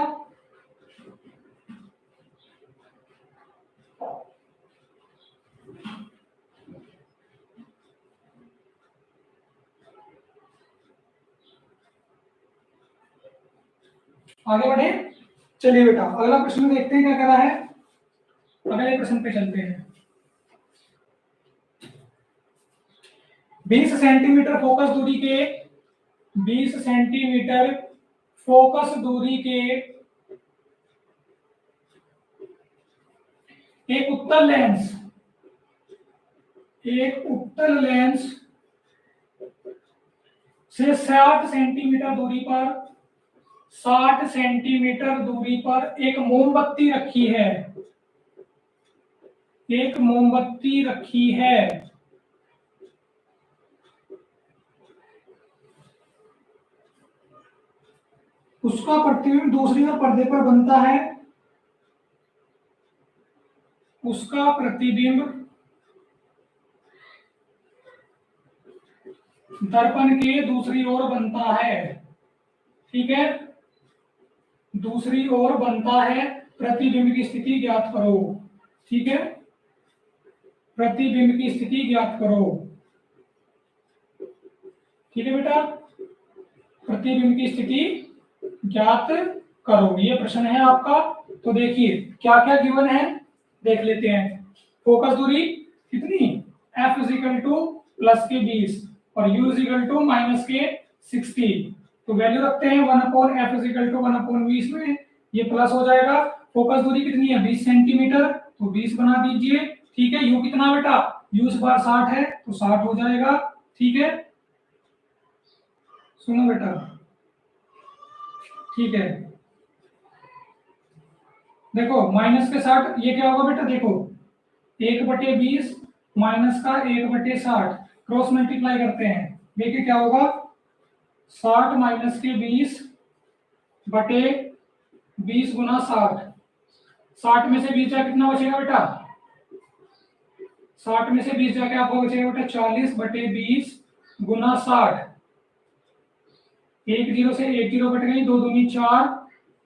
आगे बढ़े। चलिए बेटा अगला प्रश्न देखते हैं क्या करा है, अगले प्रश्न पे चलते हैं। 20 सेंटीमीटर फोकस दूरी के, 20 सेंटीमीटर फोकस दूरी के एक उत्तल लेंस, एक उत्तल लेंस से 60 सेंटीमीटर दूरी पर, 60 सेंटीमीटर दूरी पर एक मोमबत्ती रखी है, एक मोमबत्ती रखी है, उसका प्रतिबिंब दूसरी ओर पर्दे पर बनता है, उसका प्रतिबिंब दर्पण के दूसरी ओर बनता है। ठीक है, दूसरी ओर बनता है, प्रतिबिंब की स्थिति ज्ञात करो। ठीक है, प्रतिबिंब की स्थिति ज्ञात करो। ठीक है बेटा, प्रतिबिंब की स्थिति ज्ञात करो, ये प्रश्न है आपका। तो देखिए क्या क्या गिवन है, देख लेते हैं। फोकस दूरी कितनी, f प्लस के 20 और u माइनस के 60, तो वैल्यू रखते हैं 1/f 1/v, इसमें ये प्लस हो जाएगा। फोकस दूरी कितनी है, 20 सेंटीमीटर, तो 20 बना दीजिए। ठीक है, u कितना बेटा, u इस बार 60 है तो 60 हो जाएगा। ठीक है, सुनो बेटा, ठीक है, देखो माइनस के 60, ये क्या होगा बेटा, देखो 1/20 माइनस का 1/60, क्रॉस मल्टीप्लाई करते हैं, देखिए क्या होगा, 60 माइनस के 20 बटे 20 गुना 60। 60 में से 20 जाए कितना बचेगा बेटा? 60 में से 20 जाके आपको बचेगा बेटा 40 बटे 20 गुना 60। एक जीरो से एक जीरो कट गई, दो दूनी 4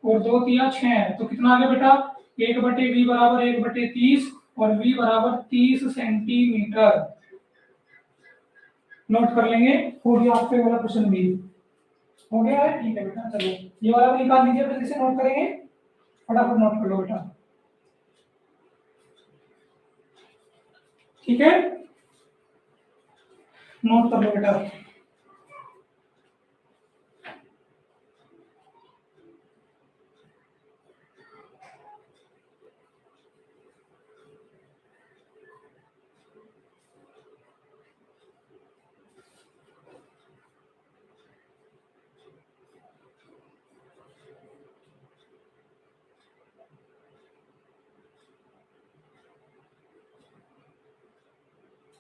और दो तिया 6, तो कितना आ गया बेटा? 1 बटे v बराबर 1 बटे 30 और v बराबर 30 सेंटीमीटर। नोट कर लेंगे। हो गया आपके वाला क्वेश्चन भी हो गया है। ठीक है बेटा, चलो ये वाला भी निकाल लीजिए, जल्दी से नोट करेंगे, फटाफट नोट कर लो बेटा। ठीक है, नोट कर लो बेटा।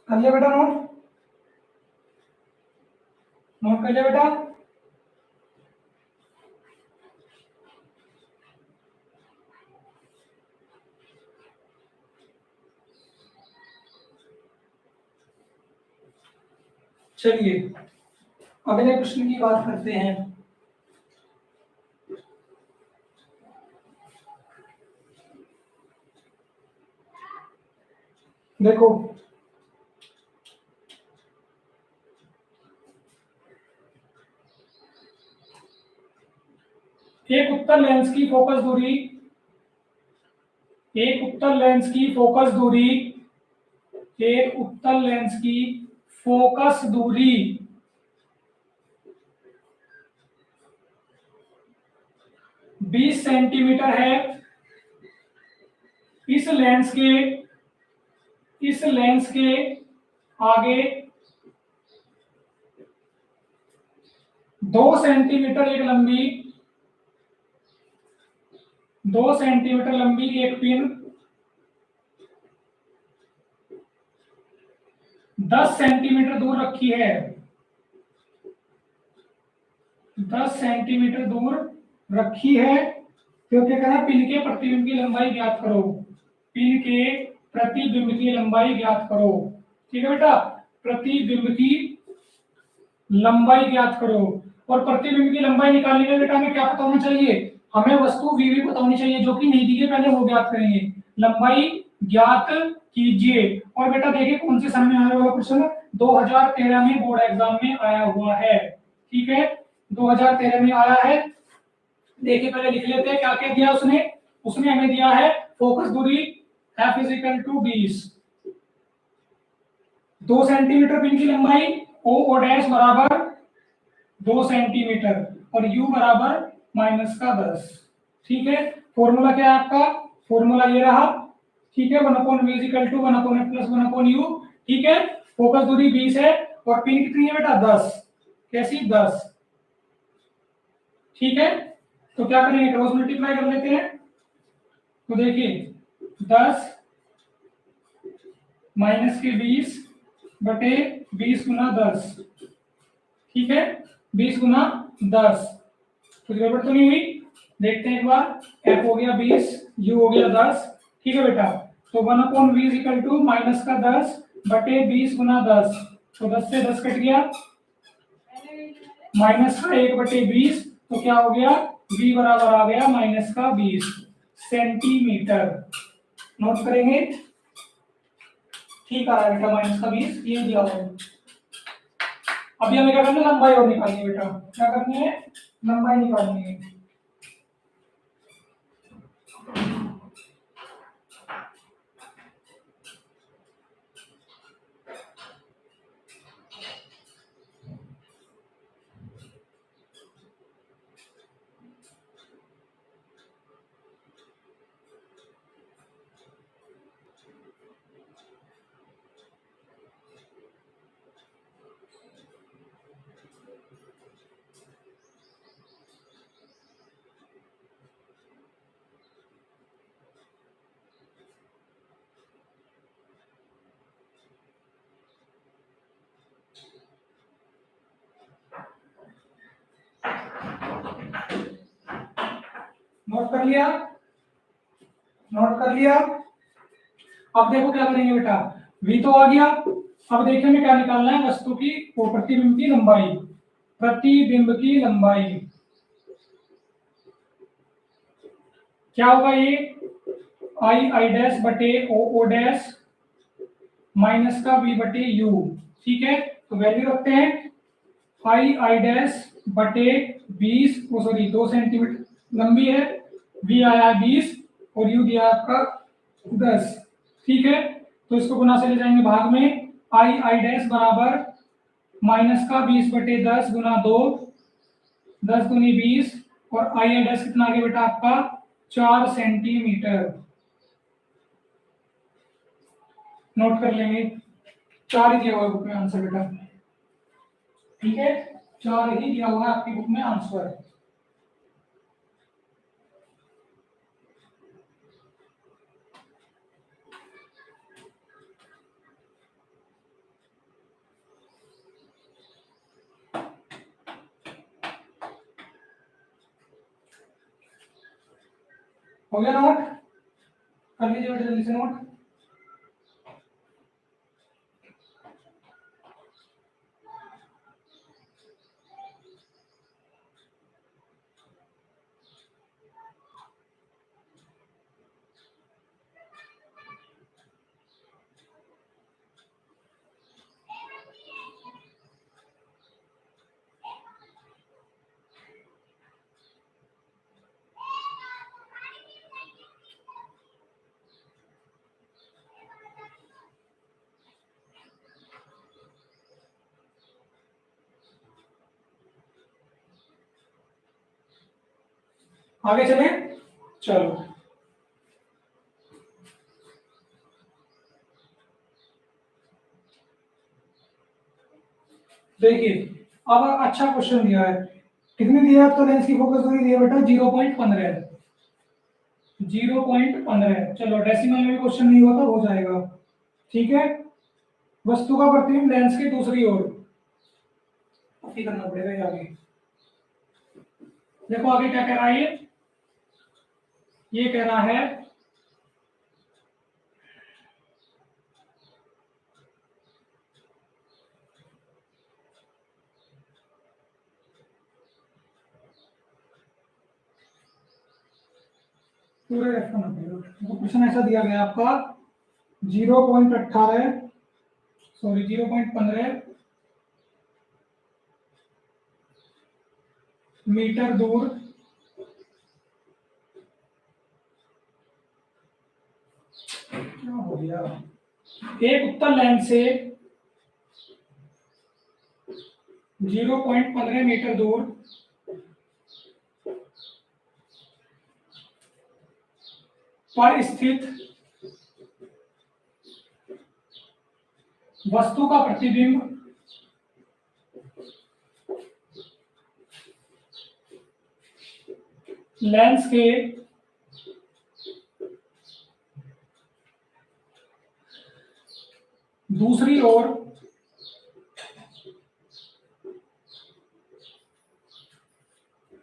कर लिया बेटा नोट? नोट कर लिया बेटा? चलिए अगले प्रश्न की बात करते हैं। देखो एक उत्तल लेंस की फोकस दूरी, एक उत्तल लेंस की फोकस दूरी, एक उत्तल लेंस की फोकस दूरी 20 सेंटीमीटर है। इस लेंस के आगे 2 सेंटीमीटर एक लंबी, 2 सेंटीमीटर लंबी एक पिन 10 सेंटीमीटर दूर रखी है। 10 सेंटीमीटर दूर रखी है, क्योंकि कहना पिन के प्रतिबिंब की लंबाई ज्ञात करो। पिन के प्रतिबिंब की लंबाई ज्ञात करो। ठीक है बेटा, प्रतिबिंब की लंबाई ज्ञात करो। और प्रतिबिंब की लंबाई निकालने के लिए बेटा हमें क्या पता होना चाहिए? हमें वस्तु वी पता होनी चाहिए, जो कि नहीं दी है, पहले वो ज्ञात करेंगे। लंबाई ज्ञात कीजिए। और बेटा देखिए कौन से समय में आया हुआ क्वेश्चन, 2013 में बोर्ड एग्जाम में आया हुआ है। ठीक है, 2013 में आया है। देखिए पहले लिख लेते हैं क्या क्या दिया उसने। उसने हमें दिया है फोकस दूरी f is equal to 20, 2 centimetre pin की लंबाई o डैश बराबर 2 सेंटीमीटर और u बराबर -10। ठीक है, फॉर्मूला क्या है आपका? फॉर्मूला ये रहा। ठीक है, 1/v is equal to 1/f plus 1/u। ठीक है, फोकस दूरी 20 है और पिन कितनी है बेटा? 10। कैसी? 10। ठीक है, तो क्या करेंगे? क्रॉस मल्टीप्लाई कर लेते हैं। तो देखिए 10 माइनस के 20 बटे 20 गुना 10। ठीक है, 20 गुना 10। कुछ गड़बड़ तो नहीं हुई? देखते हैं एक बार। f हो गया 20, u हो गया 10। ठीक है बेटा, तो 1/v इक्वल टू -10 बटे 20 गुना 10। तो 10 से 10 कट गया, -1 बटे 20, तो क्या हो गया? v बराबर आ गया -20 सेंटीमीटर। नोट करेंगे। ठीक आ रहा है बेटा, -20 ये दिया हुआ है। अभी हमें क्या करना है? लंबाई और निकालनी है बेटा। क्या करनी है? लंबाई निकालनी है। नोट कर लिया, नोट कर लिया। अब देखो क्या करेंगे बेटा, v तो आ गया। अब देखिए हमें क्या निकालना है, वस्तु की वो प्रतिबिंब की लंबाई, प्रतिबिंब की लंबाई क्या होगा, ये आई आई डैश बटे ओ ओ डैश माइनस का v बटे u। ठीक है, तो वैल्यू रखते हैं, आई आई डैश बटे 20, वो सॉरी 2 सेंटीमीटर लंबी है, v आया 20 और u दिया आपका 10। ठीक है, तो इसको गुना से ले जाएंगे भाग में, आई आई डैश बराबर माइनस का 20 बटे 10 गुना 2, 10 दूनी 20 और आई आई डैश कितना आ गया बेटा आपका 4 सेंटीमीटर। नोट कर लेंगे, 4 ही दिया हुआ है बुक में आंसर बेटा। ठीक है, 4 ही दिया हुआ है आपकी बुक में आंसर। हो गया नोट, कर लीजिए बेटा जल्दी से नोट। आगे चले, चलो देखिए, अब अच्छा क्वेश्चन दिया है, कितनी दी है आपको लेंस की फोकस दूरी दी है बेटा 0.15, 0.15। चलो डेसिमल में क्वेश्चन नहीं हुआ तो हो जाएगा। ठीक है, वस्तु का प्रतिबिंब लेंस की दूसरी ओर, करना पड़ेगा ये आगे। देखो आगे क्या कह रहा है, ये कह रहा है पूरे रेफ करना पड़ेगा। तो क्वेश्चन ऐसा दिया गया आपका 0.18 सॉरी 0.15 मीटर दूर क्या हो गया, एक उत्तल लेंस से 0.15 मीटर दूर पर स्थित वस्तु का प्रतिबिंब लेंस के दूसरी ओर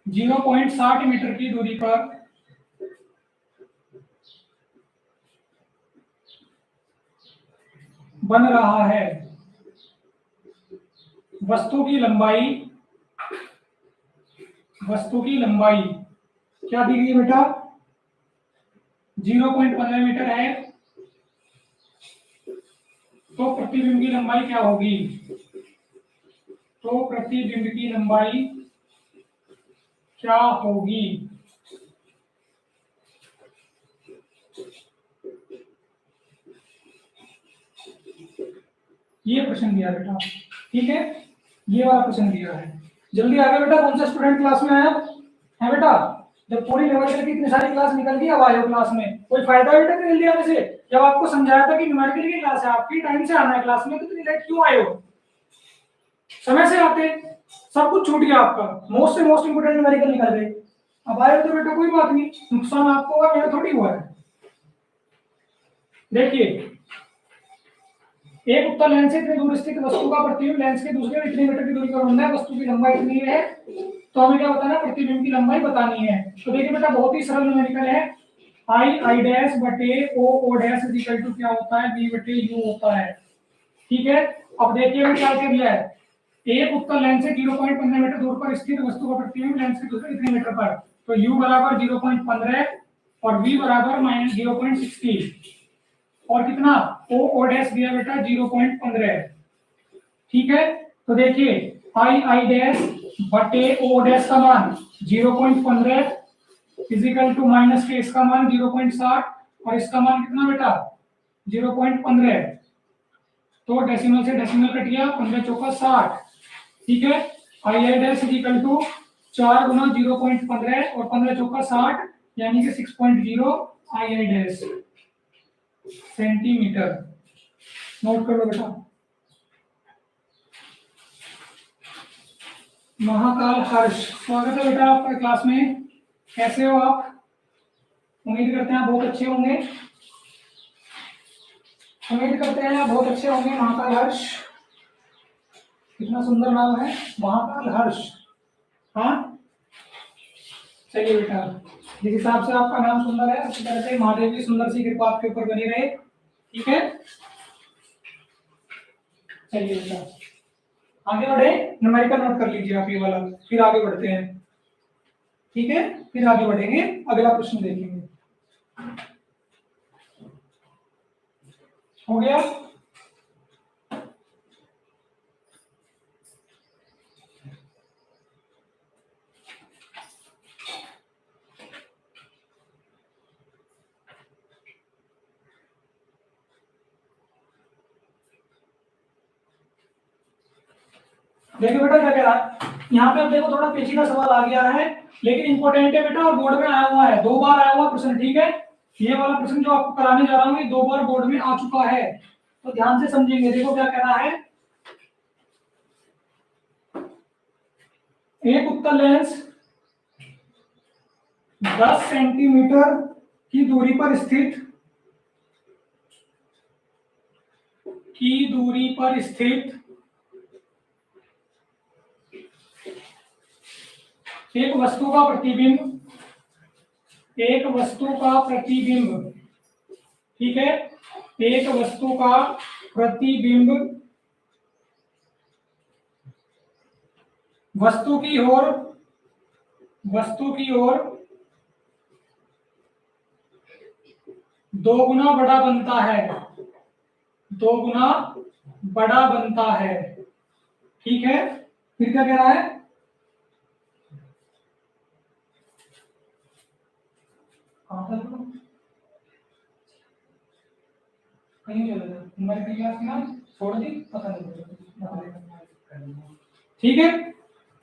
0.60 मीटर की दूरी पर बन रहा है। वस्तु की लंबाई, वस्तु की लंबाई क्या दी गई बेटा 0.15 मीटर है, तो प्रतिबिंब की लंबाई क्या होगी, तो प्रतिबिंब की लंबाई क्या होगी। ये प्रश्न दिया बेटा। ठीक है, ये वाला प्रश्न दिया है। जल्दी आगे बेटा, कौन सा स्टूडेंट क्लास में आया है बेटा, जब पूरी न्यूमेरिकल की इतनी सारी क्लास निकल गई, अब आए हो क्लास में, कोई फायदा बेटा नहीं जल्दी आने से। जब आपको समझाया था कि न्यूमेरिकल की क्लास है आपकी, टाइम से आना है क्लास में, तो इतनी लेट क्यों आए हो, समय से आते, सब कुछ छूट गया आपका, मोस्ट से मोस्ट इंपोर्टेंट न्यूमेरिकल निकल गए। अब आए हो तो बेटा कोई बात नहीं, नुकसान आपको हुआ, मेरा थोड़ी हुआ है। देखिए एक उत्तल लेंस से इतनी दूर स्थित वस्तु का प्रतिबिंब लेंस के दूसरे इतने मीटर की दूरी पर होना है, वस्तु की लंबाई इतनी है, तो हमें क्या बताना है, प्रतिबिंब की लंबाई बतानी है। तो देखिए बेटा बहुत ही सरल न्यूमेरिकल है, आई आई डैश बटे O O dash is equal to क्या होता है, बी बटे यू होता है। ठीक है, अब देखिए मैंने क्या दिया है, एक उत्तल लेंस से 0.15 मीटर दूर पर स्थित वस्तु का प्रतिबिंब लेंस के दूसरे इतने मीटर पर, तो u बराबर 0.15 और v बराबर -0.60 और कितना o o डैश दिया बेटा 0.15। ठीक है, तो देखिए i i डैश बटे o डैश का मान 0.15 फिजिकल टू माइनस के इसका मान 0.60 और इसका मान कितना बेटा 0.15, तो डेसिमल से डेसिमल कट गया, 15 चौका 60। ठीक है, आई आई डैश इक्वल टू 4 गुना 0.15 और 15 चौका 60 यानी कि 6.0 आई आई डैश सेंटीमीटर। नोट कर लो बेटा। महाकाल हर्ष, स्वागत है बेटा आपका क्लास में, कैसे हो आप? उम्मीद करते हैं आप बहुत अच्छे होंगे, उम्मीद करते हैं आप बहुत अच्छे होंगे। महाकाल हर्ष, कितना सुंदर नाम है, महाकाल हर्ष। हाँ चलिए बेटा, जिस हिसाब से आपका नाम सुंदर है उसी तरह से महादेव की सुंदर सी कृपा आपके ऊपर बनी रहे। ठीक है, चलिए बेटा आगे बढ़े, न्यूमेरिकल नोट कर लीजिए आप ये वाला, फिर आगे बढ़ते हैं। ठीक है, फिर आगे बढ़ेंगे, अगला प्रश्न देखेंगे। हो गया? देखिए बेटा क्या कह रहा है यहाँ पे, अब देखो थोड़ा पेचीदा सवाल आ गया है लेकिन इंपॉर्टेंट है बेटा और बोर्ड में आया हुआ है, 2 बार आया हुआ प्रश्न। ठीक है, ये वाला प्रश्न जो आपको कराने जा रहा हूँ ये 2 बार बोर्ड में आ चुका है, तो ध्यान से समझेंगे। देखो क्या कह रहा है, एक उत्तल लेंस 10 सेंटीमीटर की दूरी पर स्थित एक वस्तु का प्रतिबिंब, ठीक है, एक वस्तु का प्रतिबिंब वस्तु की ओर 2 गुना बड़ा बनता है, ठीक है। फिर क्या कह रहा है, कहीं हमारी क्लास की नाम छोड़ दी, पता नहीं। ठीक है,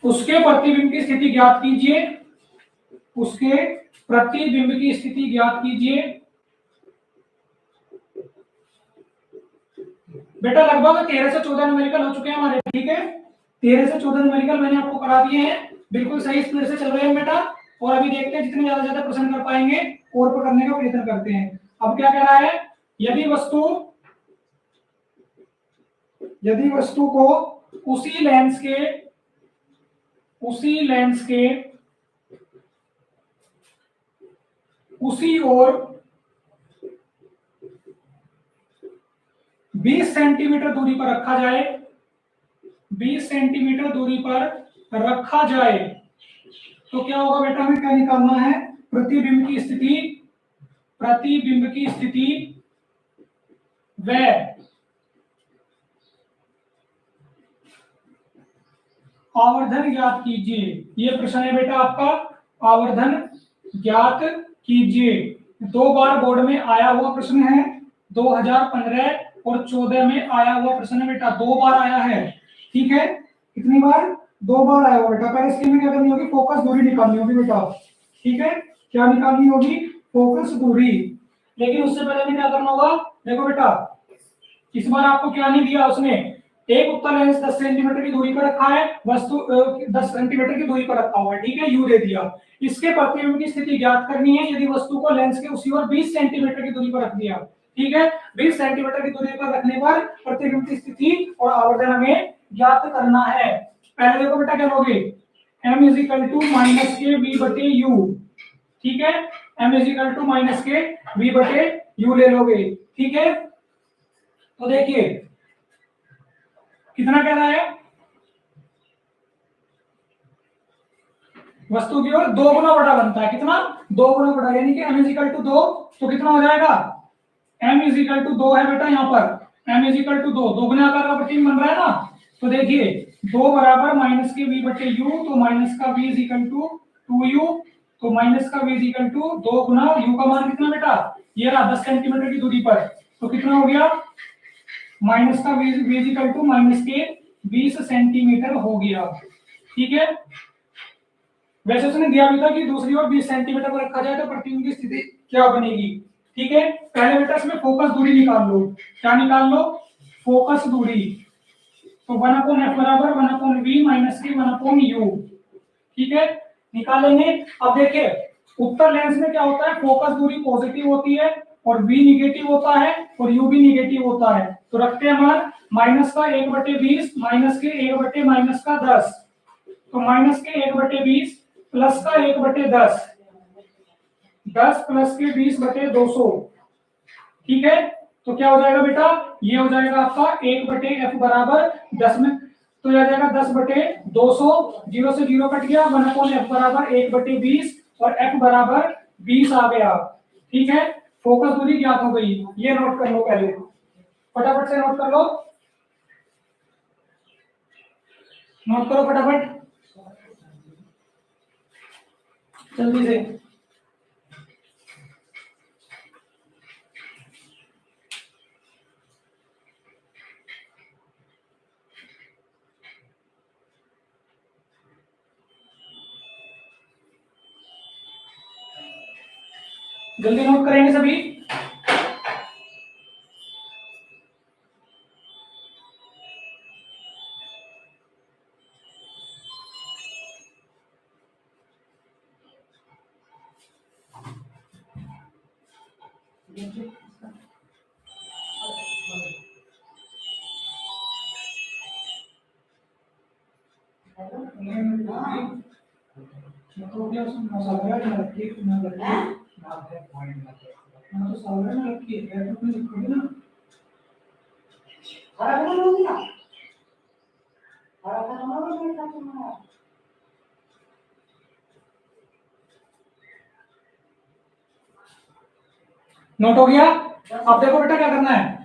उसके प्रतिबिंब की स्थिति ज्ञात कीजिए। बेटा लगभग 13 से 14 न्यूमेरिकल हो चुके हैं हमारे। ठीक है, 13 से 14 न्यूमेरिकल मैंने आपको करा दिए हैं, बिल्कुल सही स्पीड से चल रहे हैं बेटा। और अभी देखते हैं जितने ज्यादा प्रश्न कर पाएंगे और पर करने का प्रयत्न करते हैं। अब क्या कह रहा है, यदि वस्तु को उसी लेंस के उसी ओर 20 सेंटीमीटर दूरी पर रखा जाए, 20 सेंटीमीटर दूरी पर रखा जाए तो क्या होगा बेटा, हमें क्या निकालना है, प्रतिबिंब की स्थिति व आवर्धन ज्ञात कीजिए। ये प्रश्न है बेटा आपका, आवर्धन ज्ञात कीजिए। 2 बार बोर्ड में आया हुआ प्रश्न है, 2015 और 14 में आया हुआ प्रश्न है बेटा, 2 बार आया है। ठीक है, कितनी बार, 2 बार आया हुआ बेटा। पहले इसके में क्या करनी होगी, फोकस दूरी निकालनी होगी बेटा। ठीक है, क्या निकालनी होगी, फोकस दूरी। लेकिन उससे पहले हमें क्या करना होगा, देखो बेटा इस बार आपको क्या नहीं दिया उसने, एक उत्तल लेंस 10 सेंटीमीटर की दूरी पर रखा है, वस्तु 10 सेंटीमीटर की दूरी पर रखा हुआ है। ठीक है, यू दे दिया। इसके प्रतिबिंब की स्थिति ज्ञात करनी है यदि वस्तु को लेंस के उसी ओर 20 सेंटीमीटर की दूरी पर रख दिया। ठीक है, 20 सेंटीमीटर की दूरी पर रखने पर प्रतिबिंब की स्थिति और आवर्धन हमें ज्ञात करना है। पहले देखो बेटा क्या लोगे, m is equal to minus के वी बटे यू। ठीक है, m is equal to minus के वी बटे यू ले लोगे। ठीक है, तो देखिए कितना कह रहा है, वस्तु की ओर 2 गुना बड़ा बनता है। कितना? 2 गुना बड़ा, यानी कि m इज इक्वल टू 2, तो कितना हो जाएगा, m इज इक्वल टू 2 है बेटा यहाँ पर, m इज इक्वल टू 2, 2 गुना आकार का प्रतिबिंब बन रहा है ना। तो देखिए 2 बराबर माइनस के v बटे u, तो माइनस का v is equal to 2u, तो माइनस का v इज इक्वल टू 2 गुना u का मान कितना बेटा, ये रहा 10 सेंटीमीटर की दूरी पर, तो कितना हो गया, माइनस का v is equal to minus के 20 सेंटीमीटर हो गया। ठीक है, वैसे उसने दिया भी था कि दूसरी ओर 20 सेंटीमीटर पर रखा जाए तो प्रतिबिंब की स्थिति क्या बनेगी। ठीक है, पहले बेटा इसमें फोकस दूरी निकाल लो। क्या निकाल लो, फोकस दूरी, तो 1/f बराबर 1/v माइनस के 1/u। ठीक है, निकालेंगे। अब देखिए उत्तर लेंस में क्या होता है, फोकस दूरी पॉजिटिव होती है और v निगेटिव होता है और u भी निगेटिव होता है, तो रखते हैं मान माइनस का 1/20 माइनस के 1 माइनस का 10, तो माइनस के 1/20 प्लस का 1/10, 10 प्लस के 20/200। ठीक है, तो क्या हो जाएगा बेटा, ये हो जाएगा आपका 1/f बराबर 10 में, तो यह आ जाएगा 10/200, 0 से 0 कट गया, 1/f बराबर 1/20 और f बराबर 20 आ गया। ठीक है, फोकस दूरी ज्ञात हो गई, ये नोट कर लो, पहले फटाफट से नोट कर लो, नोट करो फटाफट जल्दी से। जल्दी नोट करेंगे सभी। नोट हो गया। अब देखो बेटा क्या करना है,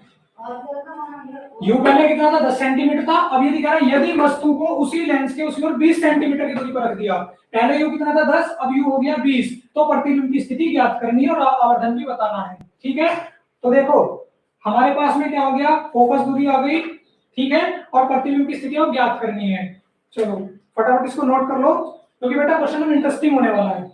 यू पहले कितना था, 10 सेंटीमीटर था, अब ये दिखा रहा है यदि वस्तु को उसी लेंस के उसी ओर 20 सेंटीमीटर की दूरी पर रख दिया, पहले यू कितना था 10, अब यू हो गया 20, तो प्रतिबिंब की स्थिति ज्ञात करनी है और आवर्धन भी बताना है। ठीक है, तो देखो हमारे पास में क्या हो गया, फोकस दूरी आ गई, ठीक है, और प्रतिबिंब की स्थिति ज्ञात करनी है। चलो फटाफट इसको नोट कर लो, क्योंकि बेटा क्वेश्चन में इंटरेस्टिंग होने वाला है।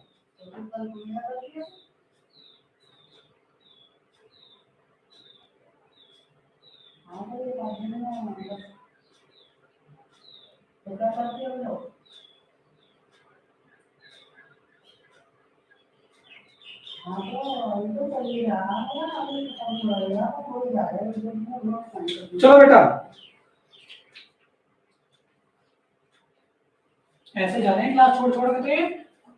चलो बेटा ऐसे जा रहे हैं क्लास छोड़ छोड़ के,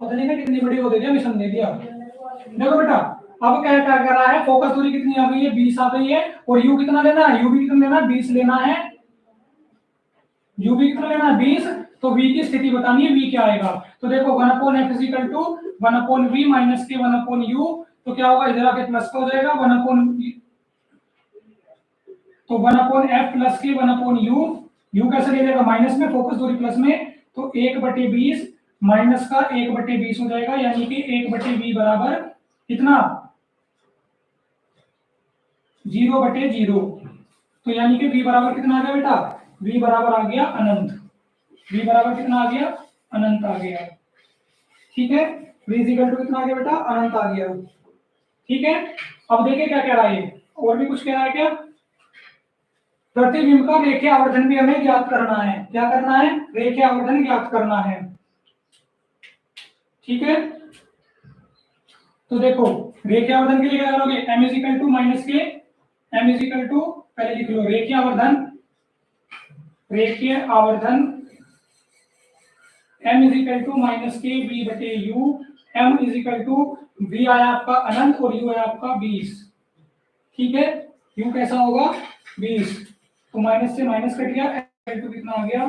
पता नहीं ना कितनी बड़ी हो गई, मिशन दे दिया। देखो बेटा अब क्या क्या कर रहा है, फोकस दूरी कितनी आ गई है, 20 आ गई है, और यू कितना लेना है, यू भी कितना लेना है, 20 लेना है, यू भी कितना लेना है, 20, तो v की स्थिति बतानी है, v क्या आएगा, तो देखो 1/f is equal to 1/v minus के 1/u, तो क्या होगा, इधर आके प्लस का हो जाएगा 1/v, तो 1/f प्लस के 1/u, u कैसे ले लेगा, माइनस में, फोकस दूरी प्लस में, तो 1/20 माइनस का 1/20 हो जाएगा, यानी कि 1/v बराबर कितना, 0/0, तो यानी कि v बराबर कितना आ गया बेटा, v बराबर आ गया अनंत, v बराबर कितना आ गया, अनंत आ गया। ठीक है, v इज इक्वल टू कितना आ गया बेटा, अनंत आ गया। ठीक है, अब देखिए क्या कह रहा है, और भी कुछ कह रहा है क्या, प्रतिबिंब का रेखीय आवर्धन भी हमें ज्ञात करना है, क्या करना है, रेखीय आवर्धन ज्ञात करना है। ठीक है, तो देखो रेखीय आवर्धन के लिए क्या करोगे, m is equal to minus के m इज इक्वल टू, पहले लिख लो रेखीय आवर्धन m is equal to minus के बी बटे U, m is equal to v आया आपका अनंत और u आया आपका 20, ठीक है। u कैसा होगा 20, तो माइनस से माइनस कट गया, m टू कितना आ गया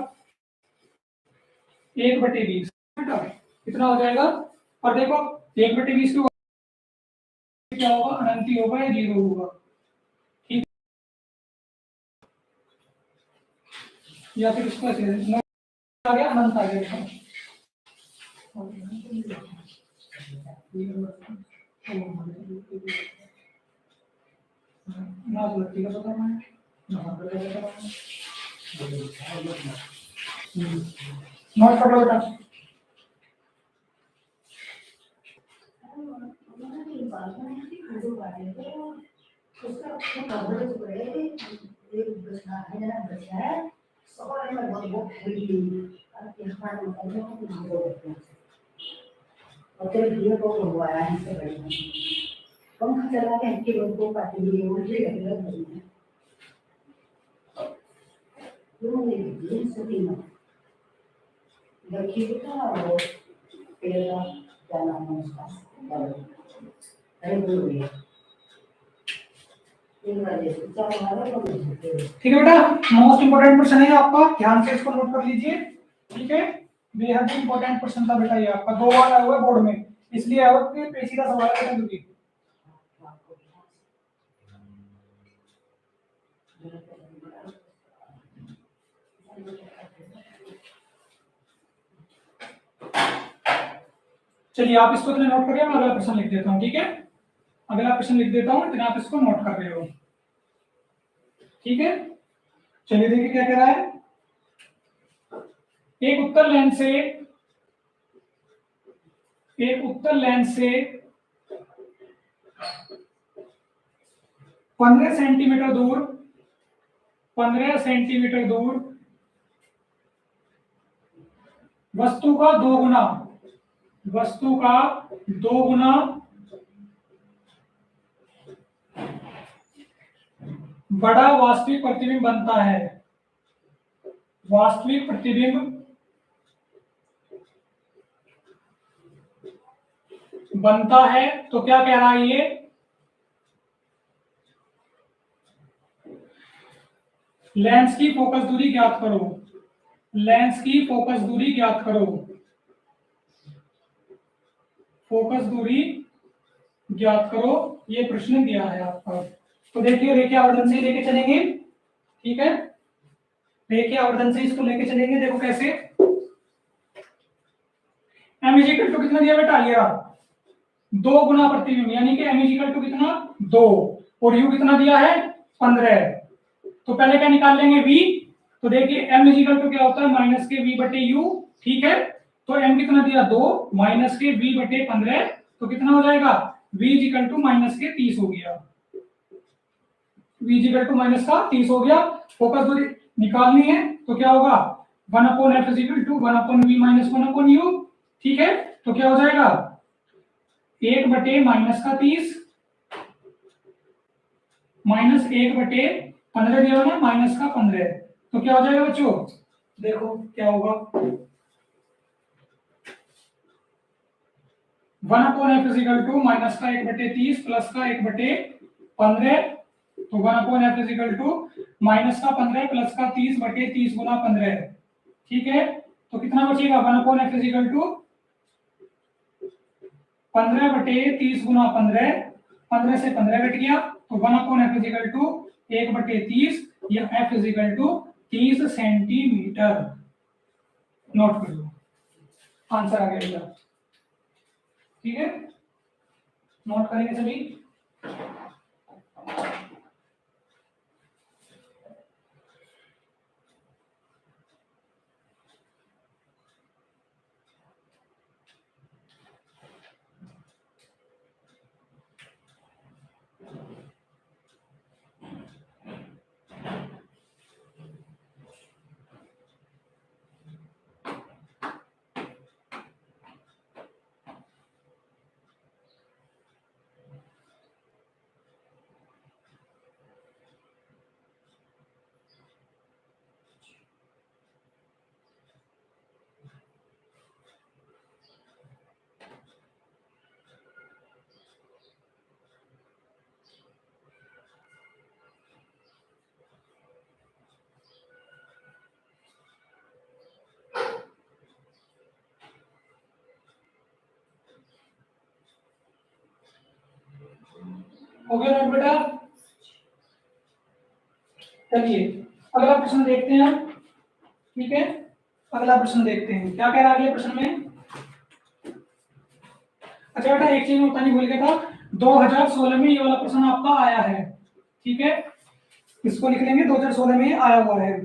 1/20, कितना हो जाएगा। और देखो 1/20 क्या होगा, अनंत ही होगा या 0 होगा, ठीक, या फिर इसको ऐसे आ गया अनंत आ गया। नोट कर लो बेटा। पंखा चला के हल्के लोग को पाते हैं वो भी लगेगा नहीं सभी ना लड़की का वो पेड़ा क्या नाम है उसका अरे बोल रही ठीक है बेटा, मोस्ट इंपोर्टेंट क्वेश्चन है आपका, ध्यान से इसको नोट कर लीजिए, ठीक है। बेहद ही इंपॉर्टेंट क्वेश्चन था बेटा ये आपका, 2 बार आया हुआ है बोर्ड में, इसलिए आया हुआ कि पेचीदा सवाल है जरूरी। चलिए आप इसको इतने नोट करिए, मैं अगला प्रश्न लिख देता हूँ, ठीक है। अगला प्रश्न लिख देता हूँ, इतना आप इसको नोट कर रहे हो, ठीक है। चलिए देखिए क्या कह रहा है। एक उत्तर लेंस से 15 सेंटीमीटर दूर वस्तु का दो गुना बड़ा वास्तविक प्रतिबिंब बनता है। वास्तविक प्रतिबिंब बनता है, तो क्या कह रहा है ये, लेंस की फोकस दूरी ज्ञात करो। लेंस की फोकस दूरी ज्ञात करो। फोकस दूरी ज्ञात करो, ये प्रश्न दिया है आपका। तो देखिए रेखीय आवर्धन से लेके चलेंगे, ठीक है। रेखीय आवर्धन से इसको लेके चलेंगे, देखो कैसे। m इज इक्वल टू कितना दिया बेटा, ये 2 गुना प्रतिबिंब, यानी कि m इज इक्वल टू कितना 2, और u कितना दिया है 15। तो पहले क्या निकाल लेंगे v, तो देखिए m इज इक्वल टू क्या होता है माइनस के v बटे u, ठीक है। तो m कितना दिया 2 माइनस के v बटे 15, तो कितना हो जाएगा v is equal to minus के 30 हो गया। v is equal to minus का 30 हो गया। फोकस दूरी निकालनी है तो क्या होगा 1/f is equal to 1/v minus 1/u, ठीक है। तो क्या हो जाएगा 1 बटे माइनस का 30 माइनस 1 बटे 15 दिया ना माइनस का 15, तो क्या हो जाएगा बच्चों, देखो क्या होगा 1/f is equal to minus का 1 बटे 30 प्लस का 1 बटे 15, तो 1/f is equal to minus का 15 प्लस का 30 बटे 30 गुना 15, ठीक है। तो कितना बचेगा 1/f इज इक्वल टू 15 बटे 30 गुना 15, 15 से 15 घट गया, तो 1/f इज इक्वल टू 1 बटे 30, या f is equal to 30 centimetre. Note कर लो, आंसर आ गया, ठीक है। नोट करेंगे सभी। हो गया नोट बेटा? चलिए अगला प्रश्न देखते हैं। ठीक है, अगला प्रश्न देखते हैं क्या कह रहा है अगले प्रश्न में। अच्छा बेटा एक चीज मैं बताने भूल गया था, 2016 में ये वाला प्रश्न आपका आया है। ठीक है, इसको लिख लेंगे 2016 में आया हुआ है।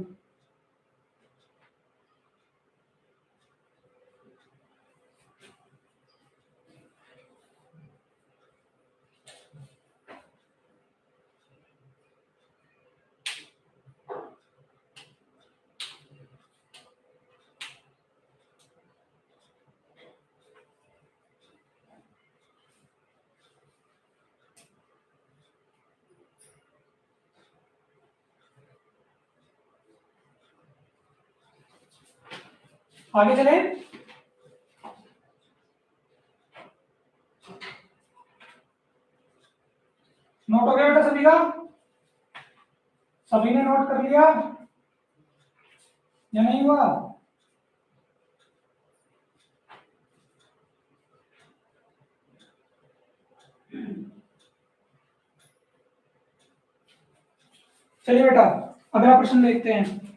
आगे चले, नोट हो गया बेटा सभी का? सभी ने नोट कर लिया या नहीं हुआ? चलिए बेटा अगला प्रश्न देखते हैं।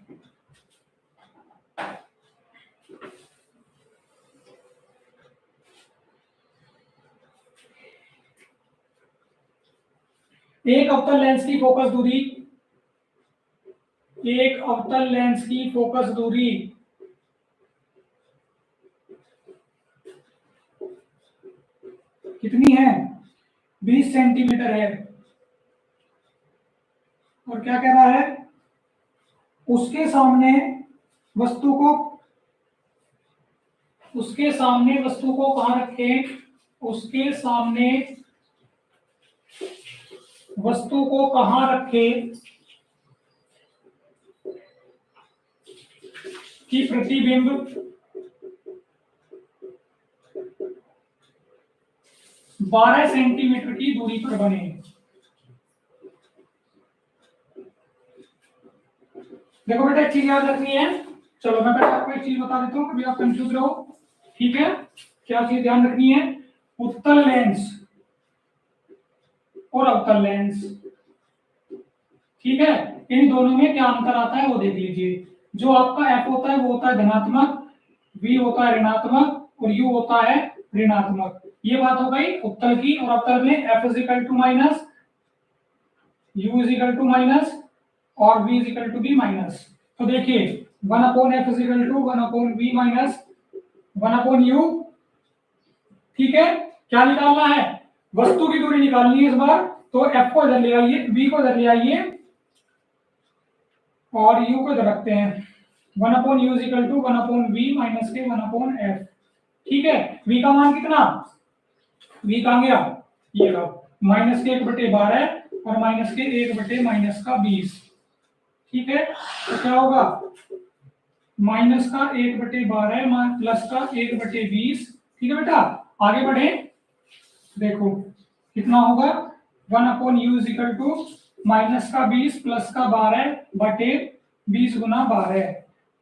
एक अवतल लेंस की फोकस दूरी, एक अवतल लेंस की फोकस दूरी कितनी है? 20 सेंटीमीटर है। और क्या कह रहा है? उसके सामने वस्तु को, उसके सामने वस्तु को कहां रखें? उसके सामने वस्तु को कहां रखें कि प्रतिबिंब 12 सेंटीमीटर की दूरी पर बने। देखो बेटा एक चीज याद रखनी है, चलो मैं बेटा आपको एक चीज बता देता हूँ, कभी आप कंफ्यूज रहो। ठीक है, क्या चीज ध्यान रखनी है? उत्तल लेंस और अवतल लेंस, ठीक है, इन दोनों में क्या अंतर आता है वो देख लीजिए। जो आपका F होता है वो होता है धनात्मक, V होता है ऋणात्मक और U होता है ऋणात्मक। ये बात हो गई उत्तल की। और अवतल में F is equal to minus, U is equal to minus और V is equal to B minus. तो देखिए 1 upon F is equal to 1 upon V minus 1 upon U। ठीक है, क्या निकालना है? वस्तु की दूरी निकालनी है इस बार। तो F को इधर ले आइए, V को इधर ले आइए और U को इधर रखते हैं। 1 upon U is equal to 1 upon V minus के 1 अपॉन F। ठीक है, V का मान कितना? V कहाँ गया? ये रहा, माइनस के 1/12 और माइनस के 1/-20। ठीक है, तो क्या होगा? माइनस का 1/12 प्लस का 1/20। ठीक है बेटा, आगे बढ़े, देखो कितना होगा? 1 upon U is equal to minus का 20 प्लस का 12/20 गुना 12।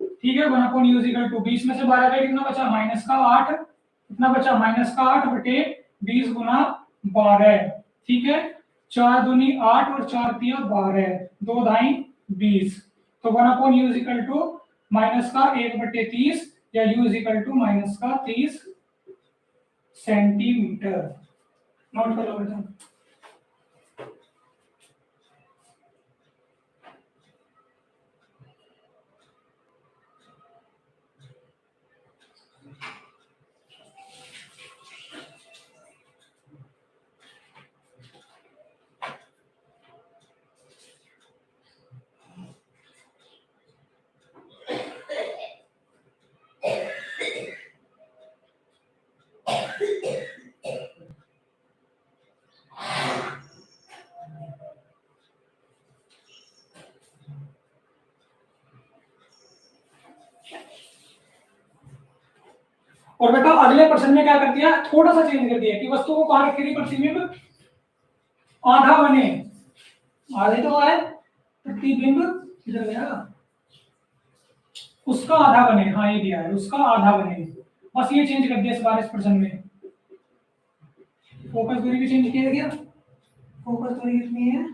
ठीक है, 1 upon U is equal to 20 में से 12 का कितना बचा? माइनस का 8। कितना बचा? माइनस का 8/20 गुना 12। ठीक है, 4 दूनी 8 और 4 तिया 12, 2 दाई 20। तो 1 upon U is equal to minus का 1/30 या U is equal to minus का 30 सेंटीमीटर। नोट कर लो बेटा। और बेटा अगले प्रश्न में क्या कर दिया? थोड़ा सा चेंज कर दिया कि वस्तु को कहां रखेगी प्रतिबिंब? आधा बने, आधे तो आए, प्रतिबिंब किधर गया? उसका आधा बने। हाँ ये दिया है, उसका आधा बने। बस ये चेंज कर दिया इस बार इस प्रश्न में। फोकस दूरी भी चेंज किया गया। फोकस दूरी कितनी है?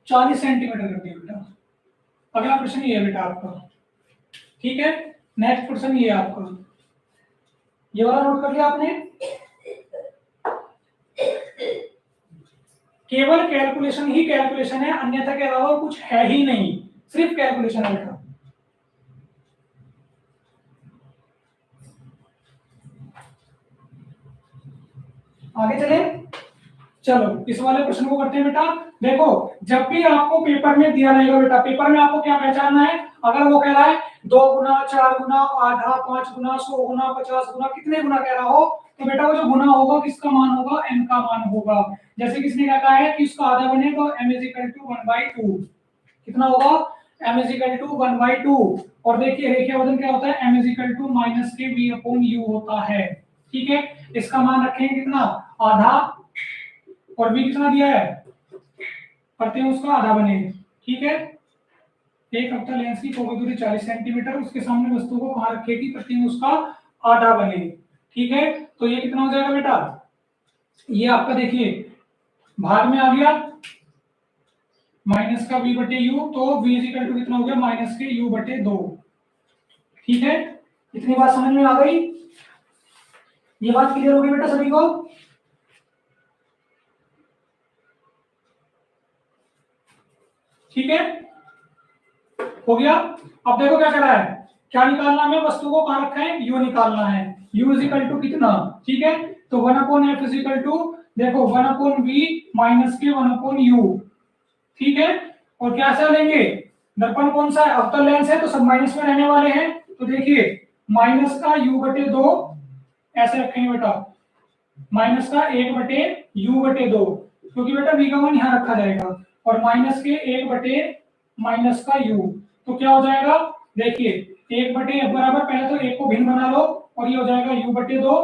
40 सेंटीमीटर कर दिया बेटा। अगला प्रश्न ये है बेटा आपका, ठीक है। नेक्स्ट प्रश्न ये है आपका, ये वाला नोट कर लिया आपने। केवल कैलकुलेशन ही कैलकुलेशन है, अन्यथा के अलावा कुछ है ही नहीं, सिर्फ कैलकुलेशन है बेटा। आगे चले, चलो इस वाले प्रश्न को करते हैं बेटा। देखो, जब भी आपको पेपर में दिया रहेगा बेटा, पेपर में आपको क्या पहचानना है? अगर वो कह रहा है 2 गुना, 4 गुना, आधा, 5 गुना, 100 गुना, 50 गुना, कितने गुना कह रहा हो, तो बेटा वो जो गुना होगा किसका मान होगा? m का मान होगा। जैसे किसने क्या कहा है कि इसका आधा बने तो m = 1/2। कितना होगा? m = 1/2। और देखिए रेखीय वजन क्या होता है? m = -kv/u होता है, ठीक है। इसका मान रखेंगे कितना? आधा, और v कितना दिया है? प्रत्येक उसका आधा बने, ठीक है। एक अवतल लेंस की फोकस दूरी 40 सेंटीमीटर, उसके सामने वस्तु को कहां रखेगी? प्रत्येक उसका आधा बने, ठीक है। तो ये कितना हो जाएगा बेटा? ये आपका देखिए भाग में आ गया माइनस का v/u, तो v = कितना हो गया? -u/2, ठीक है। इतनी बात समझ में आ गई? ये बात क्लियर हो गई बेटा सभी को? ठीक है, हो गया। अब देखो क्या करा है, क्या निकालना है? वस्तु को कहां रखा है? u निकालना है। u = कितना, ठीक है। तो 1/f देखो 1/v - के 1/u, ठीक है। और क्या से लेंगे? दर्पण कौन सा है? अवतल लेंस है, तो सब माइनस में रहने वाले हैं। तो देखिए माइनस का u/2 ऐसे रखेंगे बेटा, माइनस का 1/u/2, क्योंकि बेटा v का मान यहाँ रखा जाएगा, और माइनस के 1/- का u, तो क्या हो जाएगा? देखिए 1/f बराबर, पहले तो 1 को भिन्न बना लो, और ये हो जाएगा u/2,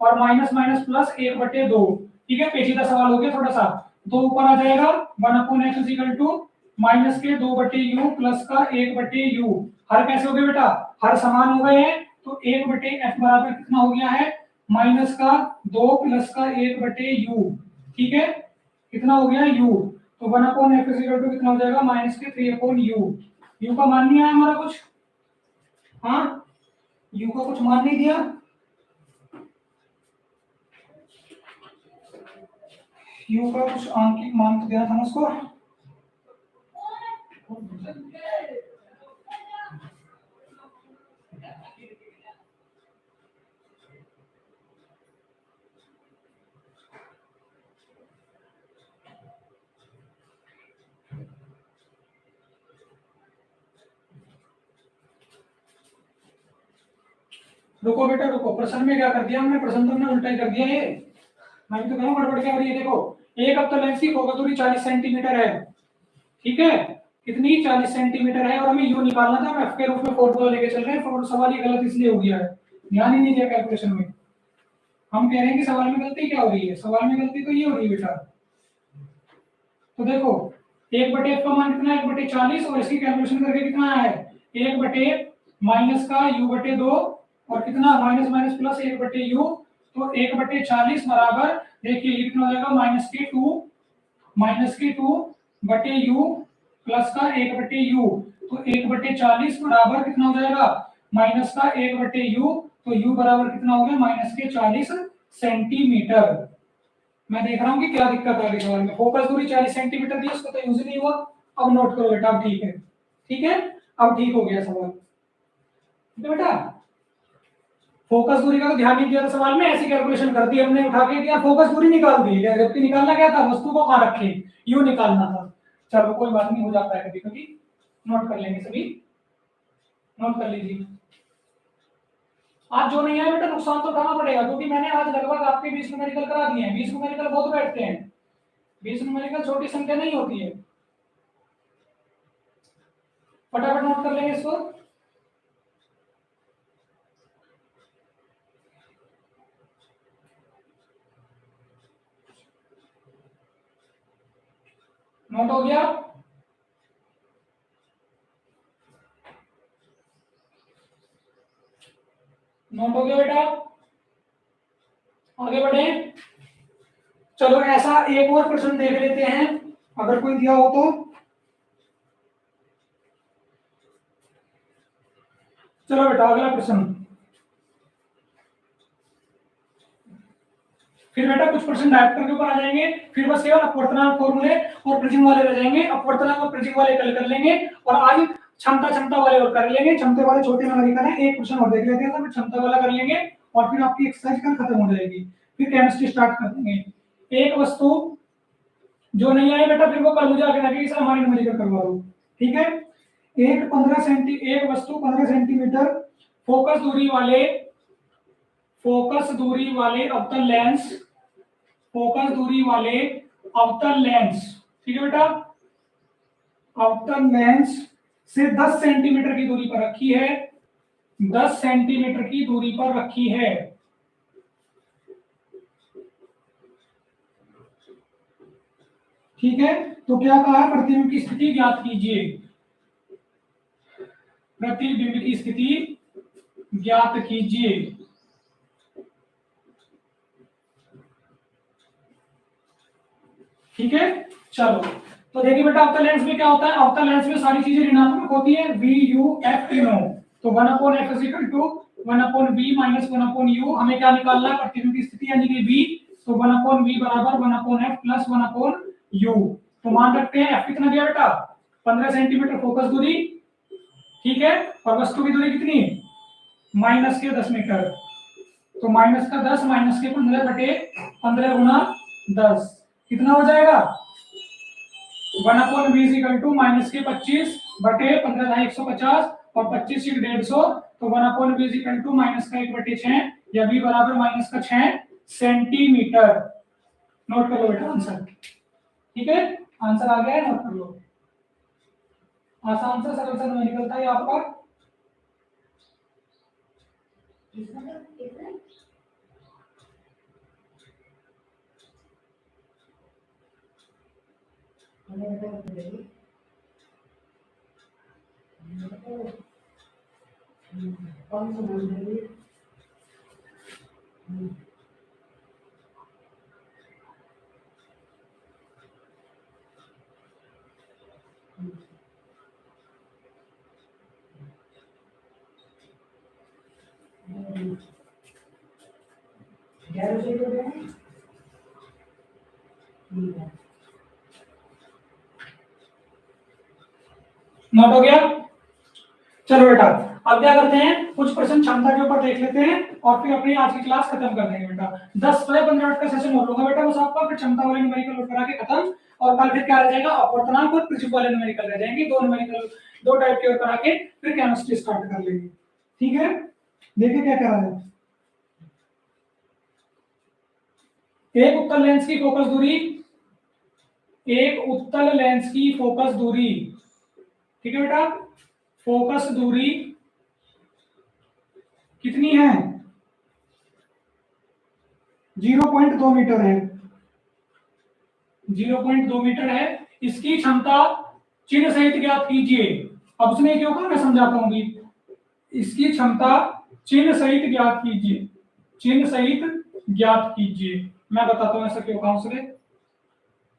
और माइनस माइनस प्लस 1/2, ठीक है। पेचीदा सवाल हो गया थोड़ा सा। 2 ऊपर आ जाएगा, 1/f माइनस के 2/u प्लस का 1/u। हर कैसे हो गए बेटा? हर समान हो गए हैं, तो 1/f बराबर कितना हो गया है? माइनस का 2 प्लस का 1/u, ठीक है। कितना हो गया? u। तो 1/f कितना हो जाएगा? माइनस के 3/u। u का मान नहीं आया हमारा कुछ? हाँ, u का कुछ मान नहीं दिया। u का कुछ आंकिक मान तो दिया था ना उसको। रुको बेटा रुको, प्रश्न में क्या कर दिया हमने? प्रश्न तो हमने उल्टा ही कर दिया। ये मैं भी तो कहूँ गड़बड़ क्या हो रही है। देखो, एक अवतल लेंस की फोकस दूरी 40 सेंटीमीटर है, ठीक है। कितनी? 40 सेंटीमीटर है, और हमें u निकालना था। हम f के रूप में फॉर्मूला लेके चल रहे हैं, और सवाल ये गलत इसलिए हो गया है, ध्यान ही नहीं दिया कैलकुलेशन में। हम कह रहे हैं कि सवाल में गलती क्या हो रही है? सवाल में गलती तो ये हो रही है बेटा। तो देखो 1/f का मान कितना है? 1/40, और इसकी कैलकुलेशन करके कितना आया है? 1/- का u/2, और कितना? माइनस माइनस प्लस 1/u, तो 1/40 बराबर, देखिए ये कितना हो जाएगा? -2/u प्लस का 1/u, तो 1/40 बराबर कितना हो जाएगा? माइनस का 1/u, तो u बराबर कितना हो गया? -40 सेंटीमीटर। मैं देख रहा हूँ कि क्या दिक्कत आ रही है सवाल में। फोकस दूरी 40 सेंटीमीटर दी, उसको तो यूज नहीं हुआ। अब नोट करो बेटा, अब ठीक है, ठीक है, अब ठीक हो गया सवाल। ठीक है बेटा, फोकस दूरी का तो ध्यान नहीं दिया था सवाल में, ऐसी कैलकुलेशन कर दी हमने, उठा के दिया, फोकस दूरी निकाल दी, जबकि निकालना क्या था? वस्तु को कहां रखे? यू निकालना था। चलो कोई बात नहीं, हो जाता है कभी कभी। नोट कर लेंगे सभी, नोट कर लीजिए। आज जो नहीं है बेटा नुकसान तो उठाना पड़ेगा, क्योंकि मैंने आज लगभग आपके 20 न्यूमेरिकल करा दिए हैं। 20 न्यूमेरिकल बहुत बैठते हैं, 20 न्यूमेरिकल छोटी संख्या नहीं होती है। फटाफट नोट कर लेंगे इसको। नोट हो गया? नोट हो गया बेटा? आगे बढ़े। चलो ऐसा एक और प्रश्न देख लेते हैं, अगर कोई दिया हो तो। चलो बेटा अगला प्रश्न। फिर बेटा कुछ प्रश्न डायरेक्टर के ऊपर आ जाएंगे, फिर बस केवल अपवर्तनांक फॉर्मूले और प्रिज्म वाले रह जाएंगे। अपवर्तनांक और प्रिज्म वाले कल कर लेंगे, और आज क्षमता वाले और कर लेंगे। क्षमता वाले छोटे न्यूमेरिकल है, एक प्रश्न और देख लेते हैं, तो फिर क्षमता वाला कर लेंगे और फिर आपकी एक्सरसाइज कल खत्म हो जाएगी। फिर केमिस्ट्री स्टार्ट कर देंगे। एक वस्तु जो नहीं आई बेटा फिर वो कल मुझे आगे लगे सर हमारी न्यूमेरिकल करवा दो, ठीक है। एक वस्तु 15 सेंटीमीटर फोकस दूरी वाले अवतल लेंस, ठीक है बेटा, अवतल लेंस से 10 सेंटीमीटर की दूरी पर रखी है, 10 सेंटीमीटर की दूरी पर रखी है। ठीक है, तो क्या कहा है, प्रतिबिंब की स्थिति ज्ञात कीजिए। प्रतिबिंब की स्थिति ज्ञात कीजिए। ठीक है, चलो तो देखिए बेटा अवतल लेंस में क्या होता है, अवतल लेंस में सारी चीजें ऋणात्मक होती है, v u f तीनों। तो 1/f = 1/v - 1/u। हमें क्या निकालना है, प्रतिबिंब की स्थिति यानी कि v। तो 1/v बराबर 1/f + 1/u। तो मान रखते हैं f कितना दिया बेटा, 15 सेंटीमीटर फोकस दूरी, ठीक है, और वस्तु की दूरी कितनी, माइनस के 10 मीटर। तो माइनस का 10 माइनस के 15 बटे 15 गुना 10 कितना हो जाएगा, 1/v = माइनस के 25 बटे 15 150 और 25 से 150। तो 1/v = माइनस का 1/6 या v बराबर माइनस का 6 सेंटीमीटर। नोट कर लो बेटा आंसर, ठीक है, आंसर आ गया है, नोट कर लो। आसान से सरल से निकलता है आपका। नोट हो गया। चलो बेटा अब क्या करते हैं, कुछ प्रश्न क्षमता के ऊपर देख लेते हैं और फिर अपनी आज की क्लास खत्म कर देंगे बेटा। 10-15 मिनट का सेशन हो लूंगा बेटा बस आपका, फिर क्षमता वाले न्यूमेरिकल लोड करा के खत्म। और कल फिर क्या रह जाएगा, अपवर्तनांक और प्रिज्म वाले न्यूमेरिकल रह जाएंगे, दो टाइप के और करा के फिर केमिस्ट्री स्टार्ट कर लेंगे, ठीक है। देखिए क्या करा है, एक उत्तल लेंस की फोकस दूरी, एक उत्तल लेंस की फोकस दूरी, ठीक है बेटा, फोकस दूरी कितनी है, 0.2 मीटर है, 0.2 मीटर है। इसकी क्षमता चिन्ह सहित ज्ञात कीजिए। अब उसने क्यों कहा मैं समझाता हूँ, इसकी क्षमता चिन्ह सहित ज्ञात कीजिए, चिन्ह सहित ज्ञात कीजिए। मैं बताता हूँ ऐसा क्यों कहा उसने,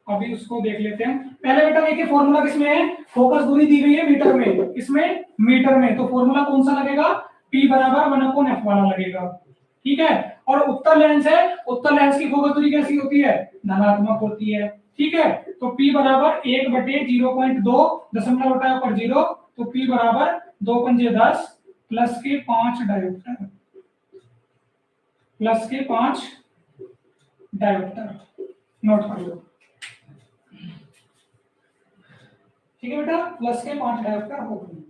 अभी उसको देख लेते हैं। पहले बेटा देखिए फॉर्मूला किसमें है, फोकस दूरी दी गई है मीटर में, किसमें, मीटर में। तो फॉर्मूला कौन सा लगेगा, P बराबर 1/f वाला लगेगा, ठीक है। और उत्तल लेंस है, उत्तल लेंस की फोकस दूरी कैसी होती है, धनात्मक होती है, ठीक है। तो P बराबर 1/0.2 दशमलव उठाया ऊपर 0, तो P बराबर 2 पंजे 10 प्लस के 5 डायोप्टर, प्लस के 5 डायोप्टर। नोट कर लो, ठीक है बेटा, प्लस के 5 डायोप्टर हो गए।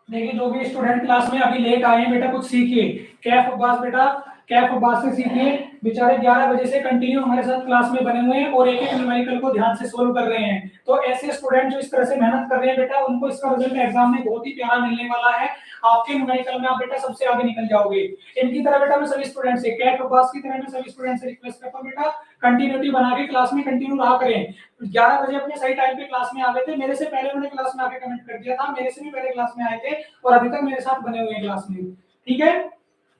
देखिए जो भी स्टूडेंट क्लास में अभी लेट आए हैं बेटा कुछ सीखिए। कैफ अब्बास बेटा कैफ अब्बास से सीखिए, बेचारे 11 बजे से कंटिन्यू हमारे साथ क्लास में बने हुए हैं और एक एक न्यूमेरिकल को ध्यान से सोल्व कर रहे हैं। तो ऐसे स्टूडेंट जो इस तरह से मेहनत कर रहे हैं बेटा, उनको इसका रिजल्ट एग्जाम में बहुत ही प्यारा मिलने वाला है। आपके न्यूमेरिकल में आप बेटा सबसे आगे निकल जाओगे। इनकी तरह बेटा मैं सभी स्टूडेंट से, कैफ अब्बास की तरह मैं सभी स्टूडेंट से रिक्वेस्ट करता हूं बेटा, कंटिन्यूटी बना के क्लास में कंटिन्यू रहा करें। 11 बजे अपने सही टाइम पे क्लास में आ गए थे, मेरे से पहले उन्होंने क्लास में आके कमेंट कर दिया था, मेरे से भी पहले क्लास में आए थे और अभी तक मेरे साथ बने हुए हैं क्लास में। ठीक है,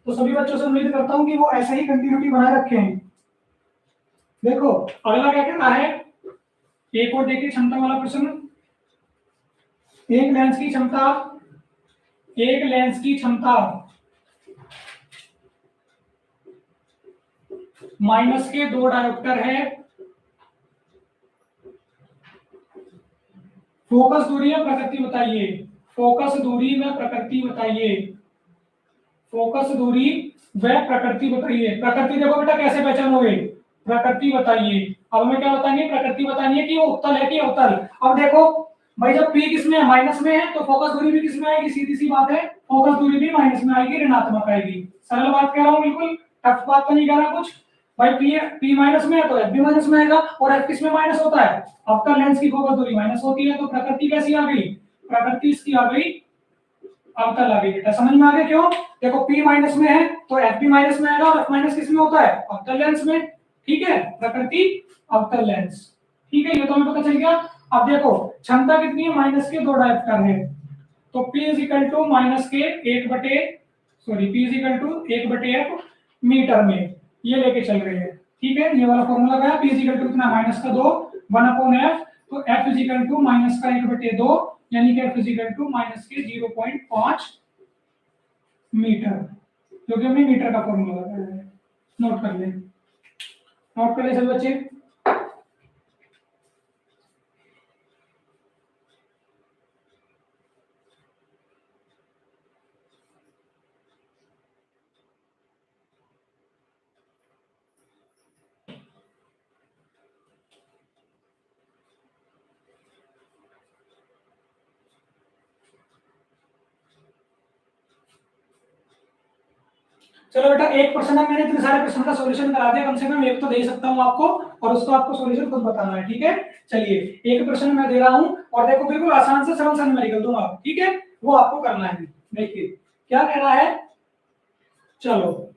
तो सभी बच्चों से उम्मीद करता हूं कि वो ऐसे ही कंटिन्यूटी बनाए रखें। देखो अगला क्या कहना है, एक और देखिए क्षमता वाला प्रश्न। एक लेंस की क्षमता, एक लेंस की क्षमता माइनस के 2 डायोप्टर है। फोकस दूरी में प्रकृति बताइए, फोकस दूरी में प्रकृति बताइए, फोकस दूरी व प्रकृति बताइए। प्रकृति देखो बेटा कैसे पहचानोगे, प्रकृति बताइए। अब हमें क्या बताएंगे, प्रकृति बतानी है कि वो उत्तल है कि अवतल। अब देखो भाई जब P किसमें है, माइनस में है, तो फोकस दूरी भी किसमें आएगी, सीधी सी बात है, फोकस दूरी भी माइनस में आएगी, ऋणात्मक आएगी। सरल बात कह रहा हूँ, बिल्कुल टफ बात तो नहीं कह रहा कुछ। भाई P माइनस में है तो F भी माइनस में आएगा, और F किसमें माइनस होता है, अवतल लेंस की फोकस दूरी माइनस होती है, तो प्रकृति कैसी आ गई, प्रकृति इसकी आ गई अवतल आ गई। बेटा समझ में आ गया क्यों, देखो P माइनस में है तो F भी माइनस में आएगा, और F माइनस किसमें होता है, अवतल लेंस में। ठीक है, प्रकृति अवतल लेंस। ठीक है, ये तो हमें पता चल गया। अब देखो क्षमता कितनी है, माइनस के 2 डायोप्टर है, तो P is equal to minus के 1 बटे P इज इक्वल टू 1 बटे F मीटर में ये लेके चल रहे हैं। ठीक है, ये वाला फॉर्मूला क्या है, P इज इक्वल टू कितना, माइनस का 2 1 अपॉन F, तो F is equal to minus का 1 बटे 2 यानी कि F is equal to minus के 0.5 मीटर, जो कि हमने मीटर का फॉर्मूला लगाया है। नोट कर ले, नोट कर ले सभी बच्चे। चलो बेटा एक प्रश्न है, मैंने इतने सारे प्रश्न का सॉल्यूशन करा दिया, कम से कम एक तो दे सकता हूं आपको, और उसको आपको सॉल्यूशन खुद बताना है। ठीक है, चलिए एक प्रश्न मैं दे रहा हूं और देखो बिल्कुल आसान से सरल सा न्यूमेरिकल दूंगा। ठीक है, वो आपको करना है। देखिए क्या कह रहा है, चलो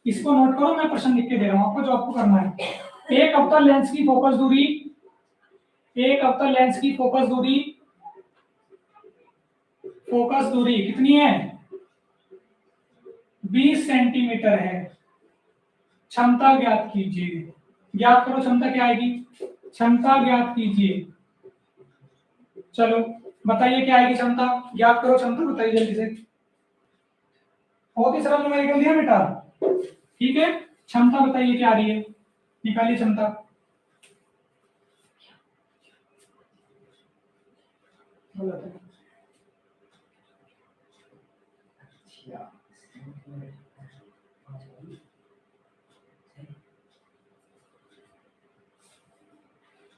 इसको नोट करो, मैं प्रश्न लिख के दे रहा हूं आपको, जो आपको करना है। एक अवतल लेंस की फोकस दूरी, एक अवतल लेंस की फोकस दूरी, फोकस दूरी कितनी है, 20 सेंटीमीटर है। क्षमता ज्ञात कीजिए, ज्ञात करो क्षमता क्या आएगी, क्षमता ज्ञात कीजिए। चलो बताइए क्या आएगी क्षमता, ज्ञात करो क्षमता, बताइए जल्दी से। बहुत ही सरल न्यूमेरिकल दिया बेटा। ठीक है, क्षमता बताइए क्या आ रही है, निकालिए क्षमता।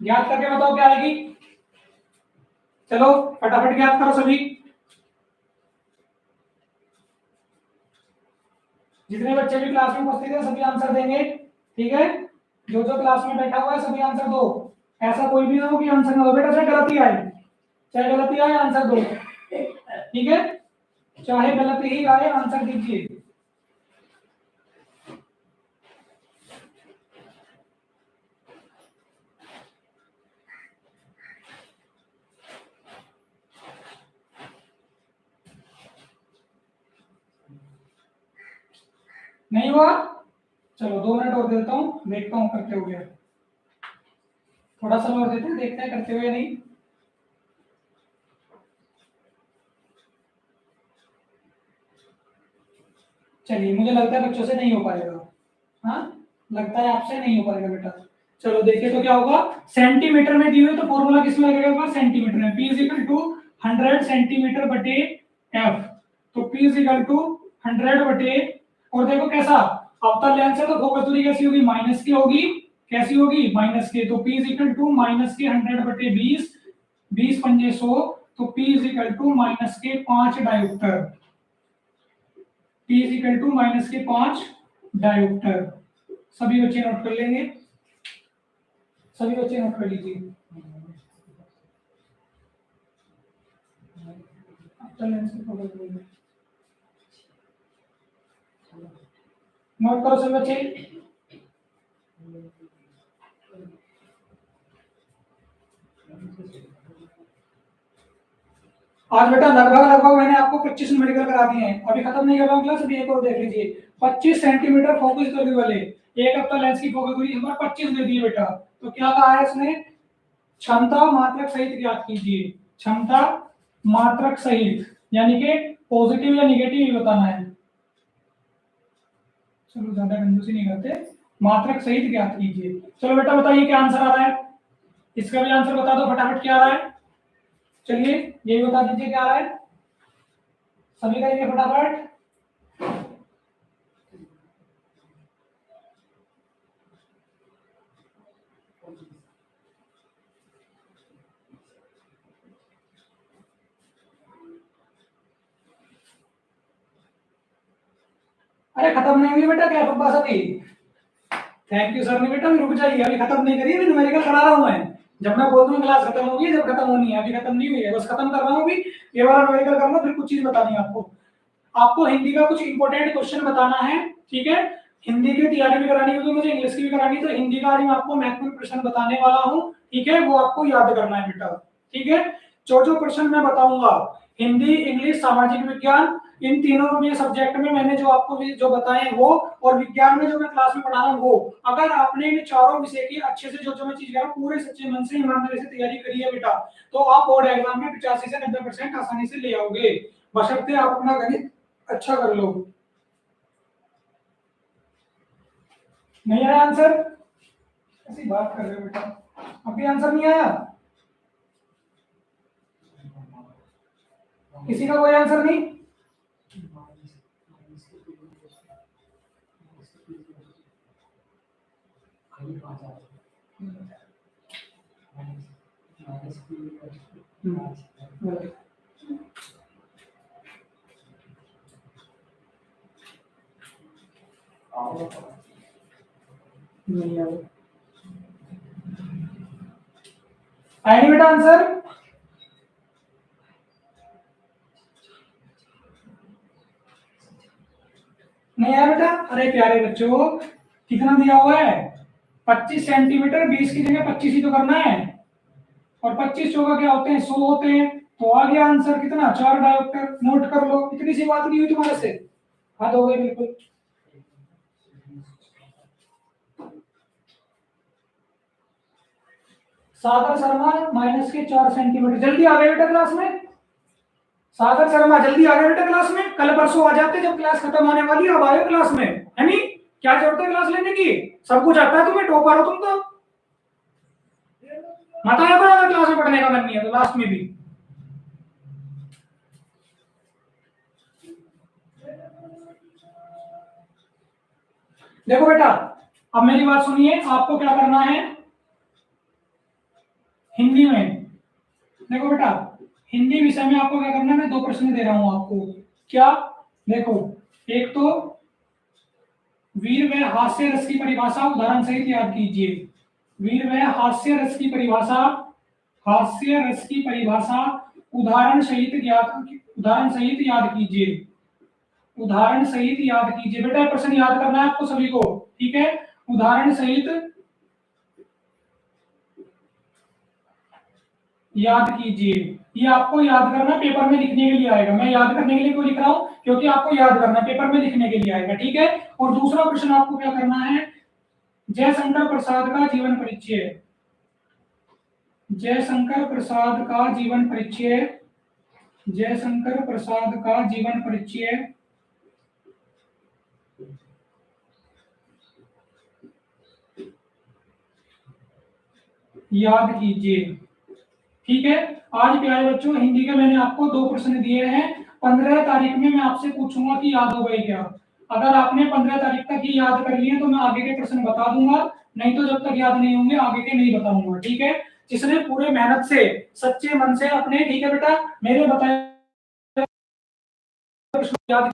ज्ञात करके बताओ क्या आएगी, चलो फटाफट ज्ञात करो सभी, जितने बच्चे भी क्लास में उपस्थित है सभी आंसर देंगे। ठीक है, जो जो क्लास में बैठा हुआ है सभी आंसर दो, ऐसा कोई भी ना हो कि आंसर ना दो बेटा, चाहे गलती आए, चाहे गलती आए आंसर दो। ठीक है, चाहे गलती ही आए आंसर दीजिए। नहीं हुआ, चलो 2 मिनट और देता हूँ, देखता हूँ करते हुए, थोड़ा सा और देते हैं, देखते हैं करते हुए नहीं। चलिए मुझे लगता है बच्चों से नहीं हो पाएगा, हाँ लगता है आपसे नहीं हो पाएगा बेटा। चलो देखिए तो क्या होगा, सेंटीमीटर में दी हुई तो फॉर्मूला किसमें लगेगा, सेंटीमीटर में। P is equal to 100 centimetre बटे F, तो P इज इक्वल टू 100 बटे, और देखो कैसा अवतल लेंस है तो फोकस दूरी कैसी होगी, माइनस की होगी, कैसी होगी माइनस के, तो P is equal to minus के 100 बटे 20, 20 पंजे 100, तो P is equal to minus के 5 dioptre, P is equal to minus के 5 डायोप्टर। सभी बच्चे नोट कर लेंगे, सभी बच्चे नोट कर लीजिए। नोट करो सभी बच्चे। आज बेटा लगभग मैंने आपको 25 मेडिकल करा दिए हैं, अभी खत्म नहीं कर रहा हूँ क्लास, अभी एक और देख लीजिए। 25 सेंटीमीटर फोकस दूरी वाले, एक हफ्ता लेंस की फोकस दूरी हमारा 25 दे दिए बेटा। तो क्या कहा है इसने, क्षमता मात्रक सहित ज्ञात कीजिए, क्षमता मात्रक सहित, यानी कि पॉजिटिव या निगेटिव ही बताना है। चलो ज्यादा कंजूसी नहीं करते, मात्रक सहित ज्ञात कीजिए। चलो बेटा बताइए क्या आंसर आ रहा है, इसका भी आंसर बता दो फटाफट, क्या आ रहा है। चलिए ये भी बता दीजिए क्या आ रहा है, सभी करेंगे फटाफट। अरे खत्म नहीं हुई बेटा, क्या बकवास अभी। थैंक यू सर ने बेटा, रुक जाइए, अभी खत्म नहीं करिए, अभी न्यूमेरिकल करा रहा हूं मैं। जब मैं बोल दूं क्लास खत्म होगी, जब खत्म होनी है, अभी खत्म नहीं हुई है, बस खत्म कर रहा हूं अभी। ये वाला न्यूमेरिकल करना, फिर कुछ चीज बतानी है आपको। आपको हिंदी का कुछ इंपॉर्टेंट क्वेश्चन बताना है, ठीक है। हिंदी की तैयारी भी करानी होगी मुझे, इंग्लिश की भी करानी, तो हिंदी का आज मैं आपको महत्वपूर्ण प्रश्न बताने वाला हूँ, ठीक है, वो आपको याद करना है बेटा, ठीक है। जो जो प्रश्न मैं बताऊंगा, हिंदी, इंग्लिश, सामाजिक विज्ञान, इन तीनों में सब्जेक्ट में मैंने जो आपको जो बताए हैं वो, और विज्ञान में जो मैं क्लास में पढ़ा रहा हूँ वो, अगर आपने इन चारों विषय की अच्छे से जो मैं चीज कह रहा हूँ पूरे सच्चे मन से ईमानदारी से तैयारी करी है बेटा, तो आप बोर्ड एग्जाम में 85 से 90% आसानी से ले आओगे, बशर्ते आप अपना गणित अच्छा कर लो। नहीं आया आंसर, ऐसी बात कर रहे हो बेटा, अभी आंसर नहीं आया, किसी का कोई आंसर नहीं। नहीं आया नहीं बेटा आंसर। नहीं आया बेटा, अरे प्यारे बच्चों, कितना दिया हुआ है, 25 सेंटीमीटर, 20 की जगह 25 ही तो करना है, और 25 चौका क्या होते हैं, 100 होते हैं, तो आ गया आंसर कितना, 4 डायोप्टर। नोट कर लो, इतनी सी बात नहीं हुई तुम्हारे से, हद हो गई बिल्कुल। सागर शर्मा माइनस के 4 सेंटीमीटर, जल्दी आ गए बेटा क्लास में, सागर शर्मा जल्दी आ गए बेटा क्लास में, कल परसों आ जाते जब क्लास खत्म होने वाली, अब आए क्लास में, है नहीं, क्या जरूरत है क्लास लेने की, सब कुछ आता है तुम्हें, टॉपर हो तुम तो। मत आया करो अगर क्लास में पढ़ने का मन नहीं है तो लास्ट में भी। देखो बेटा, अब मेरी बात सुनिए, आपको क्या करना है हिंदी में, देखो बेटा, हिंदी विषय में आपको क्या करना है, मैं 2 प्रश्न दे रहा हूं आपको, क्या, देखो, एक तो वीर व हास्य रस की परिभाषा उदाहरण सहित याद कीजिए, वीर व हास्य रस की परिभाषा, हास्य रस की परिभाषा उदाहरण सहित याद कीजिए, उदाहरण सहित याद कीजिए बेटा, प्रश्न याद करना है आपको सभी को, ठीक है, उदाहरण सहित याद कीजिए। ये आपको याद करना, पेपर में लिखने के लिए आएगा, मैं याद करने के लिए क्यों लिख रहा हूं, क्योंकि आपको याद करना, पेपर में लिखने के लिए आएगा, ठीक है। और दूसरा प्रश्न आपको क्या करना है, जयशंकर प्रसाद का जीवन परिचय, जयशंकर प्रसाद का जीवन परिचय, जयशंकर प्रसाद का जीवन परिचय याद कीजिए, ठीक है। आज प्यारे बच्चों, हिंदी के मैंने आपको 2 प्रश्न दिए हैं, 15 तारीख में मैं आपसे पूछूंगा कि याद हो गए क्या, अगर आपने 15 तारीख तक ही याद कर लिए तो मैं आगे के प्रश्न बता दूंगा, नहीं तो जब तक याद नहीं होंगे आगे के नहीं बताऊंगा, ठीक है। जिसने पूरे मेहनत से सच्चे मन से अपने, ठीक है बेटा, मेरे बताए प्रश्न याद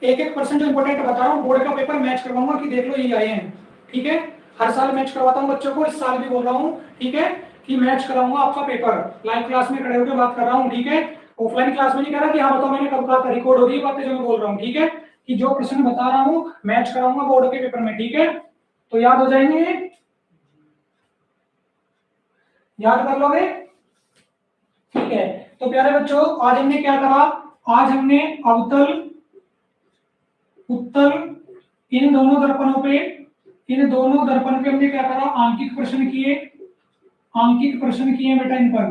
एक एक परसेंट जो इंपॉर्टेंट बता रहा हूँ, बोर्ड का पेपर मैच करवाऊंगा कि देख लो ये आए हैं, ठीक है। हर साल मैच करवाता हूँ बच्चों को, इस साल भी बोल रहा हूँ, ठीक है, कि मैच कराऊंगा आपका पेपर, लाइव क्लास में खड़े होकर बात कर रहा हूँ, ठीक है। ऑफलाइन क्लास में नहीं कर रहा कि हाँ बताओ मैंने कब कहा था, रिकॉर्ड हो रही है बातें जो मैं बोल रहा हूँ, ठीक है, कि जो प्रश्न बता रहा हूँ मैच कराऊंगा बोर्ड के पेपर में, ठीक है। तो याद हो जाएंगे, याद कर लोगे, ठीक है। तो प्यारे बच्चों आज हमने क्या करा, आज हमने अवतल उत्तल इन दोनों दर्पणों पे, इन दोनों दर्पण पे हमने क्या करा, आंकिक प्रश्न किए, आंकिक प्रश्न किए बेटा इन पर,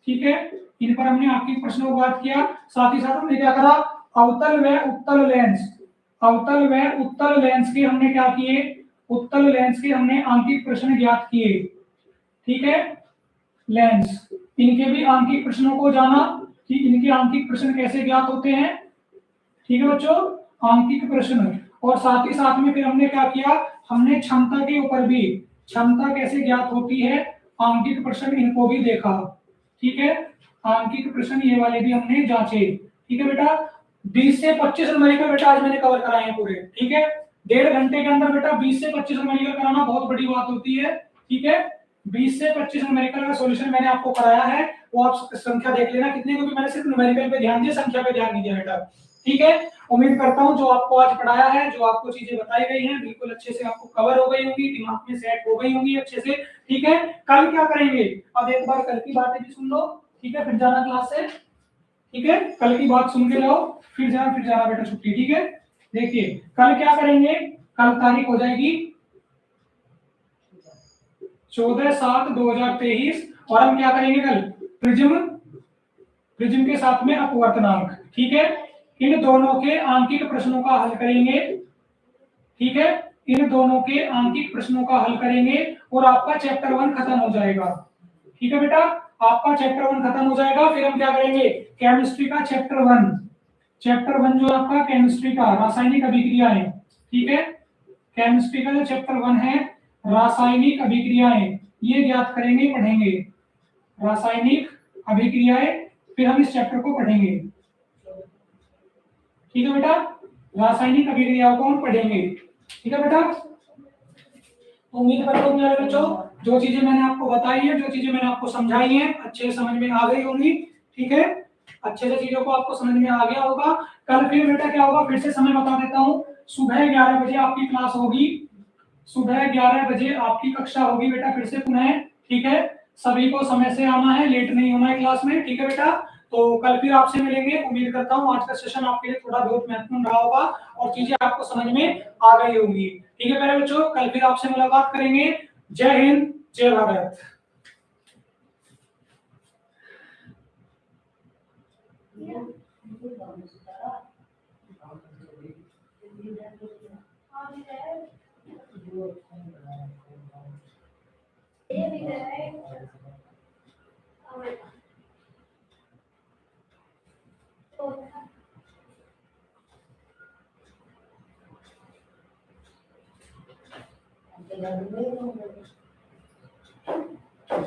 ठीक है। इन पर हमने आंकिक प्रश्नों को बात किया, साथ ही साथ हमने क्या करा, अवतल व उत्तल लेंस, अवतल व उत्तल लेंस के हमने क्या किए, उत्तल लेंस के हमने आंकिक प्रश्न ज्ञात किए, ठीक है। लेंस, इनके भी आंकिक प्रश्नों को जाना कि इनके आंकिक प्रश्न कैसे ज्ञात होते हैं, ठीक है बच्चों, आंकिक प्रश्न। और साथ ही साथ में फिर हमने क्या किया, हमने क्षमता के ऊपर भी, क्षमता कैसे ज्ञात होती है, आंकिक प्रश्न इनको भी देखा, ठीक है। आंकिक प्रश्न ये वाले भी हमने जांचे, ठीक है बेटा। 20 से 25 न्यूमेरिकल बेटा आज मैंने कवर कराए हैं पूरे, ठीक है। 1.5 घंटे के अंदर बेटा 20 से 25 न्यूमेरिकल कराना बहुत बड़ी बात होती है, ठीक है। 20 से 25 न्यूमेरिकल का सॉल्यूशन मैंने आपको कराया है, वो आप संख्या देख लेना कितने, क्योंकि मैंने सिर्फ न्यूमेरिकल पे ध्यान दिया, संख्या पे ध्यान नहीं दिया बेटा, ठीक है। उम्मीद करता हूं जो आपको आज पढ़ाया है, जो आपको चीजें बताई गई हैं बिल्कुल अच्छे से आपको कवर हो गई होंगी, दिमाग में सेट हो गई होंगी अच्छे से, ठीक है। कल क्या करेंगे, अब एक बार कल की बातें भी सुन लो, ठीक है, फिर जाना क्लास से, ठीक है। कल की बात सुन के जाओ, फिर जाना बेटा छुट्टी, ठीक है। देखिए कल क्या करेंगे, कल तारीख हो जाएगी 14/7/2023 और हम क्या करेंगे कल, प्रिज्म, प्रिज्म के साथ में अपवर्तनांक, ठीक है। इन दोनों के आंकिक प्रश्नों का हल करेंगे, ठीक है। इन दोनों के आंकिक प्रश्नों का हल करेंगे और आपका चैप्टर 1 खत्म हो जाएगा, ठीक है बेटा। आपका चैप्टर 1 खत्म हो जाएगा, फिर हम क्या करेंगे, केमिस्ट्री का चैप्टर 1, चैप्टर 1 जो आपका केमिस्ट्री का रासायनिक अभिक्रियाएं, ठीक है। केमिस्ट्री का जो चैप्टर 1 है रासायनिक अभिक्रियाएं, ये ज्ञात करेंगे, पढ़ेंगे रासायनिक अभिक्रियाएं, फिर हम इस चैप्टर को पढ़ेंगे, ठीक है बेटा। रासायनिक अभिक्रियाओं को हम पढ़ेंगे, ठीक है बेटा। उम्मीद करता हूँ मेरे बच्चों जो चीजें मैंने आपको बताई है, जो चीजें मैंने आपको समझाई हैं अच्छे से समझ में आ गई होंगी, ठीक है। अच्छे से चीजों को आपको समझ में आ गया होगा। कल फिर बेटा क्या होगा, फिर से समय बता देता हूँ, सुबह 11 बजे आपकी क्लास होगी, सुबह 11 बजे आपकी कक्षा होगी बेटा, फिर से पुनः, ठीक है। सभी को समय से आना है, लेट नहीं होना है क्लास में, ठीक है बेटा। तो कल फिर आपसे मिलेंगे, उम्मीद करता हूँ आज का सेशन आपके लिए थोड़ा बहुत महत्वपूर्ण रहा होगा और चीजें आपको समझ में आ गई होंगी, ठीक है मेरे बच्चों। कल फिर आपसे मुलाकात करेंगे। जय हिंद, जय भारत। Gracias.